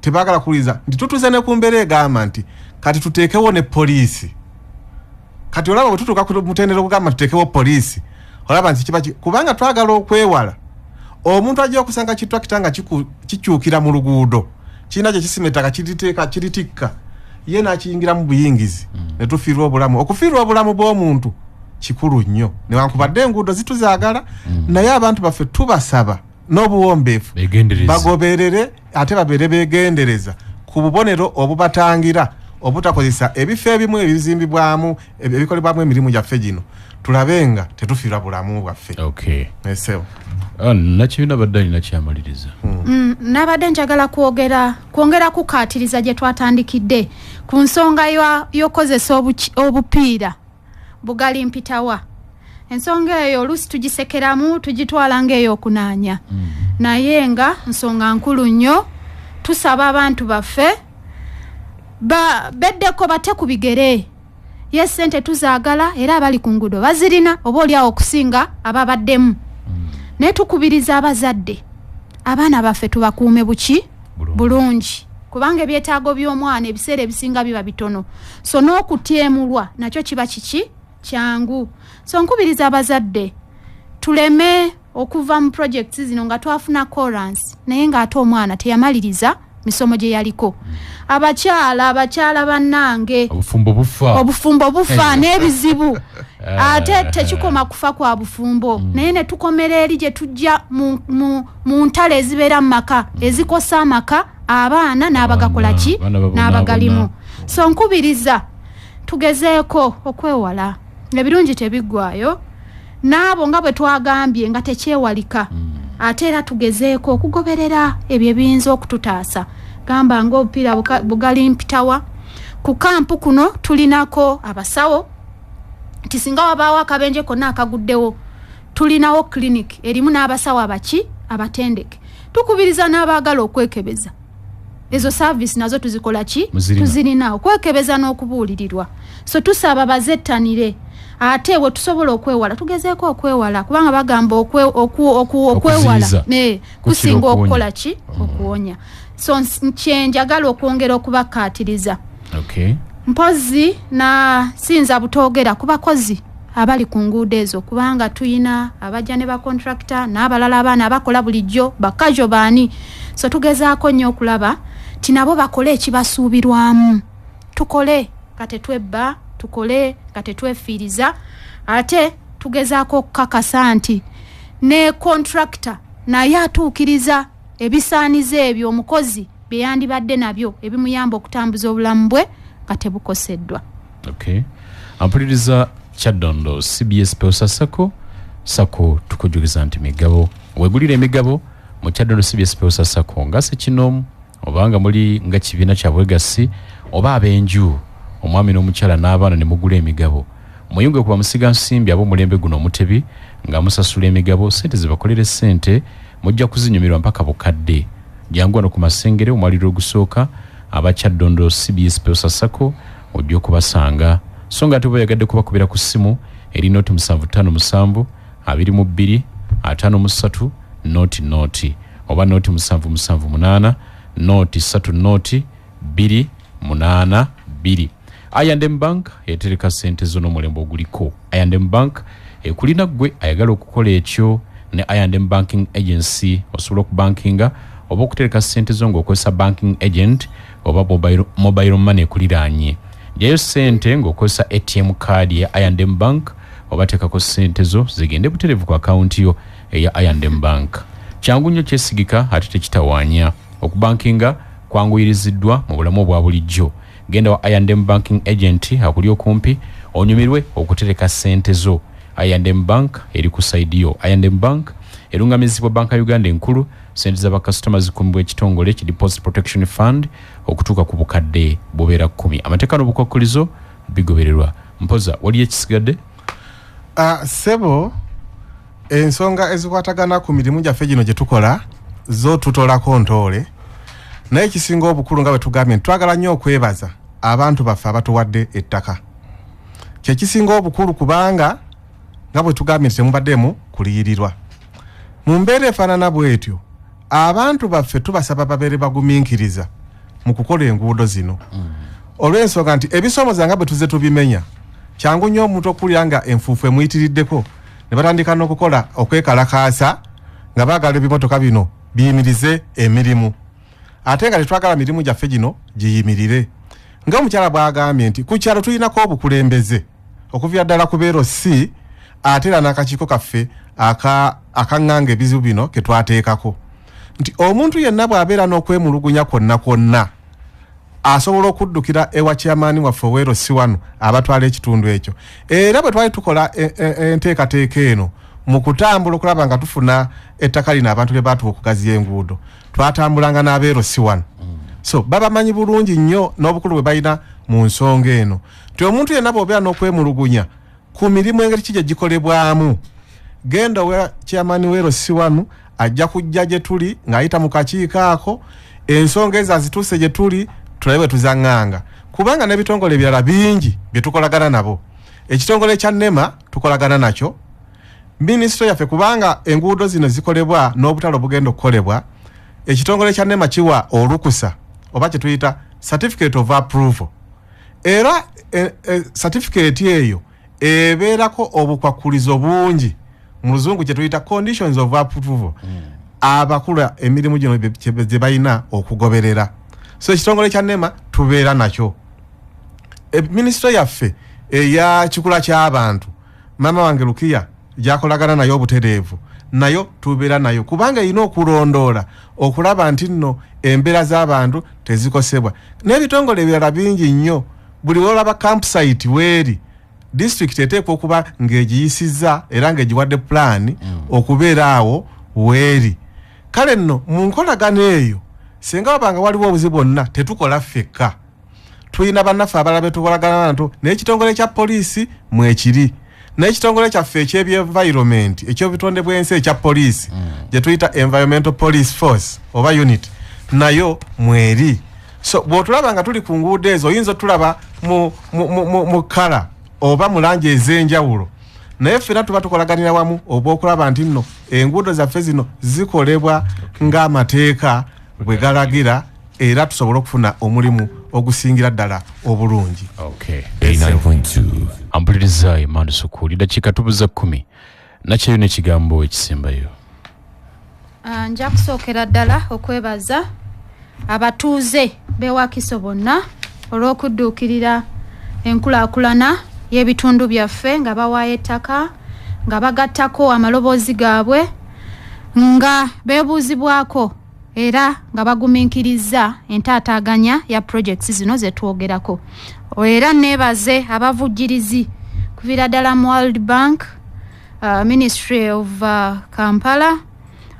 tebaagala kuwuliriza nti tutuze ne ku mbeera egamba nti kati tuteekewo ne poliisi kati olaba bwe tutuuka ku mutendera okugamba tuteekewo poliisi olaba nti kiba kubanga twagala okwewala omuntu ajja okusanga kitrakita nga kikyukira mu luguudo kirina kye kisima ettaka kiritikka ye n'akiyingira mu buyingizi ne tufiirwa obulamu okufiirwa obulamu bw'omuntu kikulu nnyo newankubadde enguudo zituzaagala naye abantu baffe tubasaba n'obuwombeefu bagoberere ate babeere beegendereza ku bubonero obubatangira obutakozesa ebifo ebimu ebizimbibwamu ebikolebwamu emirimu gyaffe gino tulabenga tetufiirwa bulamu bwaffe. Okay. Eseo. Nakibiina badde alina kyamaliriza. Nabadde njagala kwongera kukaatiriza gye twatandikidde ku nsonga y'okozesa obupiira bugali mpitawa. Ensonga eyo oluusi tugisekeramu tugitwala ng'ey'okunaanya. Naye nga nsonga nkulu nnyo tusaba abantu baffe beddeko bate ku bigere. Ye ssente tuzaagala era abali ku nguudo bazirina oba oliawo okusinga ababaddemu. Naye tukubiriza abazadde abaana baffe tubakuume bulungi kubanga ebyetaago by'omwana ebiseera ebisinga biba bitono, so n'okutyemulwa nakyo kiba kyangu. So nkubiriza abazadde tuleme okuva mu projects zino nga twafuna clearance naye ng'ate omwana teyamaliriza misomo gye yaliko. Abakyala bannange obufumbo bufa n'ebizibu ate tekikoma kufa kwa bufumbo naye ne tukomera eri gye tujja mu ntale ezibeera mu maka ezikosa amaka abaana n'abagakola ki n'abagalimu. So nkubiriza tugezeeko okwewala ebirungi tebiggwayo n'abo nga bwe twagambye nga tekyewalika ate era tugezeeko okugoberera ebyo ebiyinza okututaasa. Gamba ng'obupiira bugali mpitawa ku kampu kuno tulinako abasawo tisinga wabaawo akabenje konna akaguddewo tulinawo clinic erimu n'abasawo abatendeke. Tukubiriza n'abaagala okwekebeza ezo service nazo tuzikola ki tuzirina okwekebeza n'okubuulirirwa. So tusaba bazettanire ate we tusobola okwewala tugezeeko okwewala kubanga bagamba okwewala kusinga okukola ki okuwonya. So njagala okwongera okubakaatiriza. Okay. Mpozi na sinza butogera ku bakozi abali ku nguudo ezo kubanga tuyina abajja ne ba contractor n'abalala abaana abakola bulijjo bakajo baani. So tugezaako nnyo okulaba tinabo bakole ekibasuubirwamu. Tukole kate twebba tukole kate twefiiriza ate tugezaako okukakasa nti ne contractor naye atuukiriza ebisaanize ebyo omukozi bye yandibadde nabyo ebimuyamba okutambuza obulamu bwe kate bukoseddwa. Okay. Ampuliriza Kyaddondo CBS Peosa Sako tukujuliza nti migabo wegulira emigabo mu Kyaddondo CBS Peosa Sako nga se kinomu obanga muli nga kibiina kya bwegasi oba abenju omwami n'omukyala n'abaana ne mugula emigabo muyunge kuba musiga nsimbi abo mulembe guno omutebi nga musasula emigabo sente zibakolere sente mujja kuzinyumirwa mpaka bukadde. Jangu wano ku masengere omwaliro ogusooka aba Kyaddondo CBS Peosa Sako ojja okubasanga so nga tubayagadde kubakubira ku ssimu eri noti 757 22 53 noti oba noti 778 noti 3 noti 282. I&M Bank etereka sente zono mulembo oguliko. I&M Bank ekulina gwe ayagala okukola ekyo ne I&M Banking Agency osobola okubankinga oba okutereka sente zo ng'okozesa banking agent oba mobile money ekuliraanye. Jayo sente ng'okozesa ATM card ya I&M Bank oba tekako sente zo zigende buterevu ku akaunti yo eya I&M Bank. Kyangu nnyo kyesigika ate tekitawaanya. Okubankinga kwanguyiriziddwa mu bulamu obwa bulijjo. Genda wa I&M Banking Agent akuli okumpi onyumirwe okutereka sente zo. I&M Bank eri ku side yo. I&M Bank erungamizibwa banka Uganda enkulu sente za bakasitoma zikumbwa ekitongole ki Deposit Protection Fund okutuuka ku bukadde bubeera 10. Amateeka n'obukwakulizo bigobererwa. Mpoza wali ekisigadde? Sebo ensonga ezikwatagana ku mirimu gyaffe gino gye tukola zo tutolako ntoole naye ekisinga obukulu nga bwe tugambye twagala nnyo okwebaza abantu baffe abatuwadde ettaka. Kye kisinga obukulu kubanga nga bwe tugambye nti temubaddemu kuliyirirwa. Mu mbeera efaanana bw'etyo abantu baffe tubasaba babeere bagumiikiriza mu kukola enguudo zino. Olw'ensonga nti ebisomoza nga bwe tuzze tubimenya kyangu nnyo omuntu okulya nga enfuufu emuyitiriddeko ne batandika n'okukola okwekalakaasa nga baagala ebimotoka bino biyimirize emirimu. Ate nga tetwagala mirimu gyaffe gino giyimirire. Nga omukyala bw'agambye nti ku kyalo tulinako obukulembeze okuviira ddala ku beero si ate era n'akakiiko kaffe akaŋŋanga ebizibu bino ke twateekako nti omuntu yenna bw'abeera n'okwemulugunya kwonna asobola okuddukira ewa chairman waffe Owero Siwanu abatwala ekitundu ekyo. Era bwe twali tukola enteekateeka eno mu kutambula okulaba nga tufuna ettaka lino abantu lye baatuwa okugaziya enguudo, twatambulanga n'abeero Siwanu. So babamanyi bulungi nnyo n'obukulu bwe balina mu nsonga eno. Ti omuntu yenna bw'obeera n'okwemulugunya ku mirimu engeri ki gye gikolebwamu, genda wa chairman Owero Siwanu ajja kujja gye tuli ng'ayita mu kakiiko ako, ensonga ezo azituuse gye tuli tulabe tuzaŋŋanga. Kubanga n'ebitongole ebirala bingi bye tukolagana nabo. Ekitongole kya NEMA tukolagana nakyo. Minisitule yaffe kubanga enguudo zino zikolebwa n'obutale obugenda okukolebwa, ekitongole kya NEMA kiwa olukusa oba kye tuyita certificate of approval. Era certificate eyo ebeerako obukwakulizo bungi, mu luzungu kye tuyita conditions of approval. Abakula emirimu gino gye balina okugoberera. So ekitongole kya NEMA tubeera nakyo. Minisitule yaffe eya kikula ky'abantu mama wange Lukia gyakolagana nayo obutereevu, nayo tubeera nayo kubanga erina okulondoola okulaba nti nno embeera z'abantu tezikosebwa. N'ebitongole ebirala bingi nnyo, buli olaba campsite weeri district eteekwa okuba ng'egiyisizza era ng'egiwadde plan okubeera awo weeri. Kale nno mu nkolagana eyo singa wabanga waliwo obuzibu bwonna tetukola ffekka, tulina bannaffe abalala be tukolagana nabo, n'ekitongole kya poliisi mwekiri, n'ekitongole kyaffe eky'environment eky'obutonde bw'ensi ekya poliisi gye tuyita environmental police force oba unit nayo mweri. So bw'otulaba nga tuli ku nguudo ezo oyinza otulaba mu kala oba mu langi ez'enjawulo, naye ffenna tuba tukolaganira wamu oba okulaba nti nno enguudo zaffe zino zikolebwa ng'amateeka bwe galagira era tusobola okufuna omulimu ogusingira ddala obulungi. Okay. 89.2 Ampuliriza Emmanuel Sukuli dakiika tubuza 10 nakyo n'ekigambo ekisembayo. Nja kusookera ddala okwebaza abatuuze b'ewakiso bonna olw'okudduukirira enkulaakulana y'ebitundu byaffe nga bawaayo ettaka nga bagattako amaloboozi gaabwe nga beebuuzibwako era nga bagumiikiriza entaataaganya ya projects zino ze twogerako. Era neebaze abavujjirizi kuviira ddala mu World Bank, Ministry of Kampala,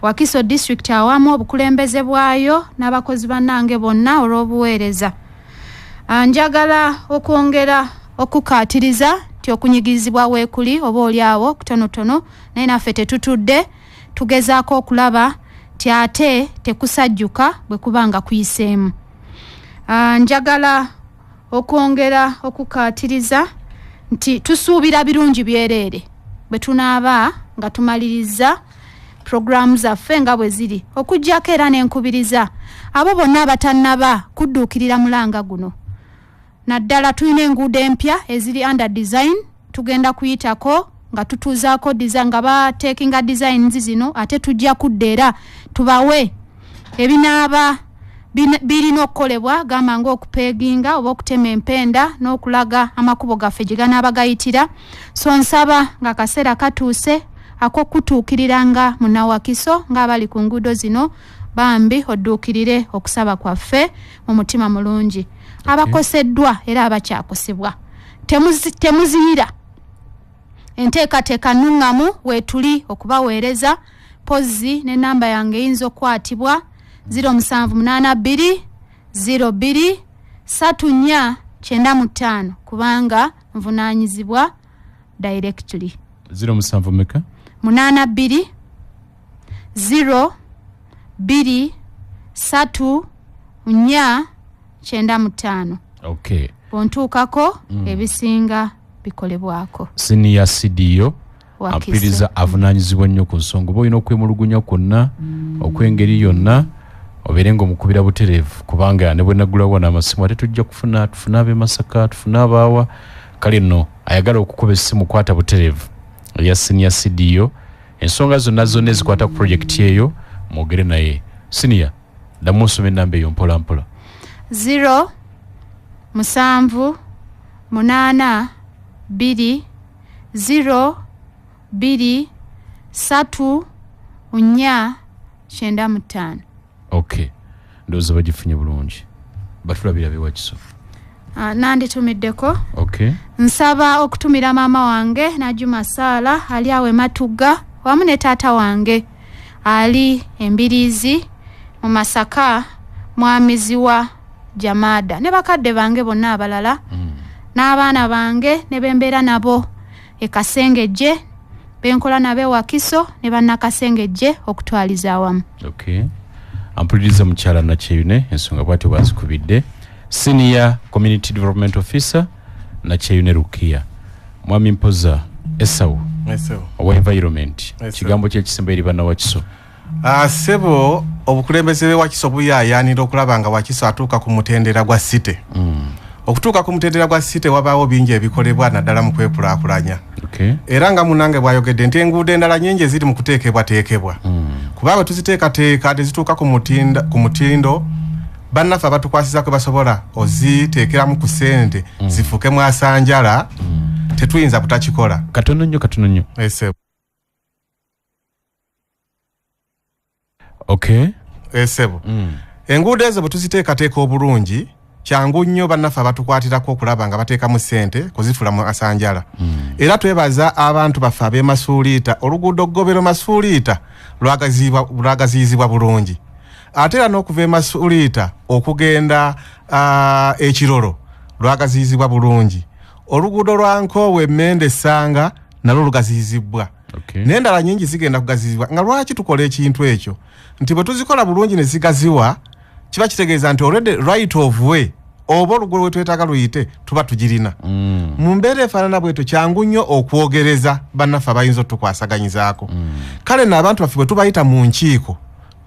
Wakiso District awamu obukulembeze bwayo n'abakozi bannange bonna olw'obuweereza. Njagala okwongera okukaatiriza ti okunyigizibwa weekuli oba oli awo kutonotono naye naffe tetutudde tugezaako okulaba ti ate tekusajjuka bwe kubanga kuyiseemu. Njagala okwongera okukaatiriza nti tusuubira birungi byereere bwe tunaaba nga tumaliriza programu zaffe nga bwe ziri, okuggyako era n'enkubiriza abo bonna abatannaba kudduukirira mulanga guno. Naddala tulina enguudo empya eziri under design, tugenda kuyitako nga tutuuzaako design nga bateekinga designs zino, ate tujja kudda era tubawe ebinaaba birina okukolebwa gamba ng'okupeeginga oba okutema empenda n'okulaga amakubo gaffe gye ganaaba gayitira. So nsaba nga akaseera katuuse ak'okutuukiriranga munnawakiso ng'abali ku nguudo zino bambi odduukirire okusaba kwaffe mu mutima mulungi. Abakoseddwa era abakyakosebwa temuziyira enteekateeka nnuŋŋamu weetuli okubaweereza. Pozzi n'ennamba yange eyinza okukwatibwa 0782 02 3495 kubanga nvunaanyizibwa directly. 07 meka 82 02 3495. Okay. Ontuukako ebisinga bikolebwako. Senior CDO ampuliriza avunaanyizibwa nnyo ku nsonga oba olina okwemulugunya kwonna okw'engeri yonna obeere ng'omukubira butereevu kubanga ne bwe naggulawo n'amasimu ate tujja tufuna ab'e Masaka, tufuna abaawa. Kale nno ayagala okukuba essimu kwata butereevu eya Senior CDO, ensonga zonna ezikwata ku projekiti eyo mwogere naye. Senior, ddamu nsoma ennamba eyo mpola mpola. 0 7 8 2 0 2 3 4 95. Okay. Ndowooza bagifunye bulungi. batulabira bewakiso nanditumiddeko. Okay. Nsaba okutumira maama wange Najuma Sala ali awe Matuga wamu ne taata wange ali Embirizi mu Masaka mwamiziwa Jamada ne bakadde bange bonna abalala n'abaana bange ne bembeera nabo ekasengejje benkola nabe wakiso ne bannakasengejje okutwaliza awamu. Okay. Ampuliriza mukyala Nakyeyune ensonga bw'atyo bwazikubidde. Senior Community Development Officer Nakyeyune Rukia. Mwami Mpoza Esau. Owa environment. Kigambo ky'ekisembo eri banna Wakiso. Sebo obukulembeze Wakiso buyayanira okulaba nga Wakiso atuuka ku mutendera gwa city. Okutuuka ku mutendera gwa city wabaawo bingi ebikolebwa naddala mu kwekulaakulanya. Okay. Era nga munange bwayogedde nti enguudo endala nnyingi eziri mu kuteekebwa. Kuba bwe tuziteekateeka tezituuka ku mutindo bannaffe abatukwasiza kwe basobola oziteekeramu ku ssente zifuuke mu asanjala tetuyinza butakikola. Katono nnyo. Okay. Esebo. Enguudo ezo bwe tuziteekateeka obulungi kyangu nnyo bannaffe abatukwatirako okulaba nga bateekamu ssente kuzifula mu asanjala. Era twebaza abantu baffe ab'emasuuliita oluguudo Ggobero Masuuliita lwagaziyizibwa bulungi. Ate era n'okuva emasuuliita okugenda ekirolo lwagaziyizibwa bulungi. Oluguudo lwa Nkoowe Emmende Ssanga nalwo lugaziyizibwa. Okay. N'endala nnyingi zigenda kugaziyizibwa. Nga lwaki tukola ekintu ekyo? Nti bwe tuzikola bulungi ne zigaziwa kiba kitegeeza nti already right of way oba oluguudo lwe twetaaga luyite tuba tugirina. Mu mbeera efaanana bwetyo kyangu nnyo okwogereza bannaffe abayinza otukwasagaanyizaako. Kale n'abantu baffe bwe tubayita mu nkiiko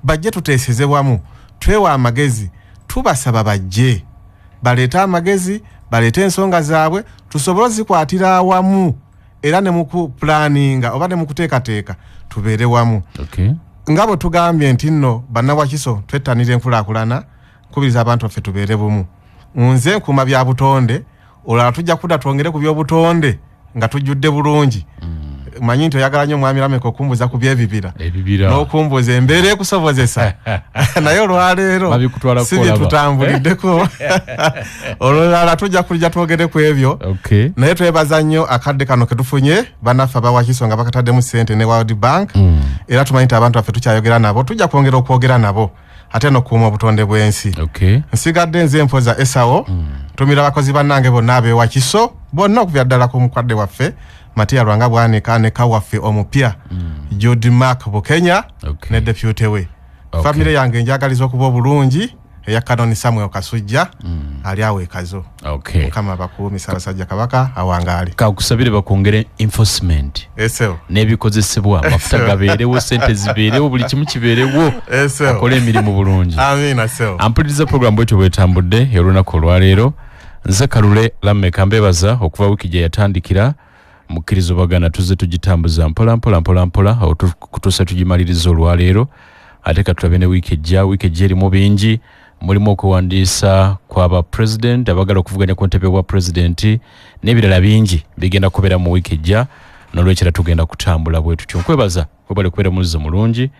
bajje tuteesezebwamu twewa amagezi tubasaba bajje baleete amagezi baleete ensonga zaabwe tusobole zikwatira awamu era ne mu kupulaninga oba ne mu kuteekateeka tubeere wamu. Okay. Nga bwe tugambye nti nno bannawakiso twettanira enkulaakulana nkubiriza abantu baffe tubeere bumu. Nze nkuuma bya butonde olala tujja kudda twongere ku by'obutonde nga tujjudde bulungi. Manyi nti oyagala nnyo mwami Lameka okumbuza ku by'ebibira n'okumbuza embeera ekusobozesa naye olwaleero si bye tutambuliddeko olulala tujja kulijja twogere ku ebyo. Okay. Naye twebaza nnyo akadde kano ke tufunye bannaffe abawakiso nga bakataddemu ssente ne World Bank. Era tumanyi nti abantu baffe tukyayogera nabo tujja kwongera okwogera nabo ate n'okuuma obutonde bw'ensi. Okay. Nsigadde nze Mpoza Esau tumira abakozi bannange bonna ab'ewakiso bonna okuvira ddala ku mukwadde waffe Matia Lwanga Bwanika ne kawaffe omupya Jody Mark Bukenya. Okay. Ne deputy we. Okay. Family yange njagaliza okuba obulungi eya Kanoni Samuel Kasujja ali awe kazo. Okay. Kama bakuumi Ssaabasajja Kabaka awangaali. Kakusabire bakongere enforcement. Eseo. N'ebikozesebwa amafuta gabeerewo ssente zibeerewo buli kimu kibeerewo. Eseo. Akola emirimu bulungi. Amina seo. Ampuliriza program bwetyo bwetambudde olunaku olwaleero. Nze Kalule Lameka mbebaza okuva wiki gye yatandikira mukkirizo bagana tuze tugitambuza mpola awo kutuusa tugimaliriza olwaleero ate katulabe ne wiki ejja erimu bingi mulimu okuwandiisa kw'aba president abagala okuvuganya ku ntebe bwa president n'ebirala bingi bigenda kubeera mu wiki ejja n'olwekira tugenda kutambula bwe tutyo nkwebaza kwebale kubeera mulizo mulungi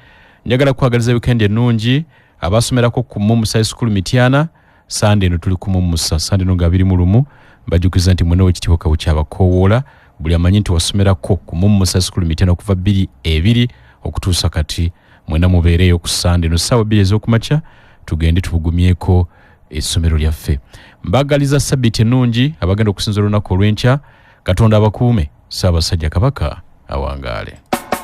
njagala kukwagaliza weekend ennungi abasomerako ku Mumusa High School Mityana Sunday eno tuli ku Mumusa Sunday eno nga 21 mbajjukiza nti mwene w'ekitiibwa Kawu ky'abakoowoola buli amanyi nti wasomerako ku Mumusa High School Mityana okuva 2 okutuusa kati mwena mubeereyo ku Sunday eno ssaawa 2 ez'okumakya tugende tubugumyeko essomero lyaffe. Mbagaliza sabbiiti ennungi abagenda okusinza olunaku olw'enkya Katonda abakuume Ssaabasajja Kabaka awangaale.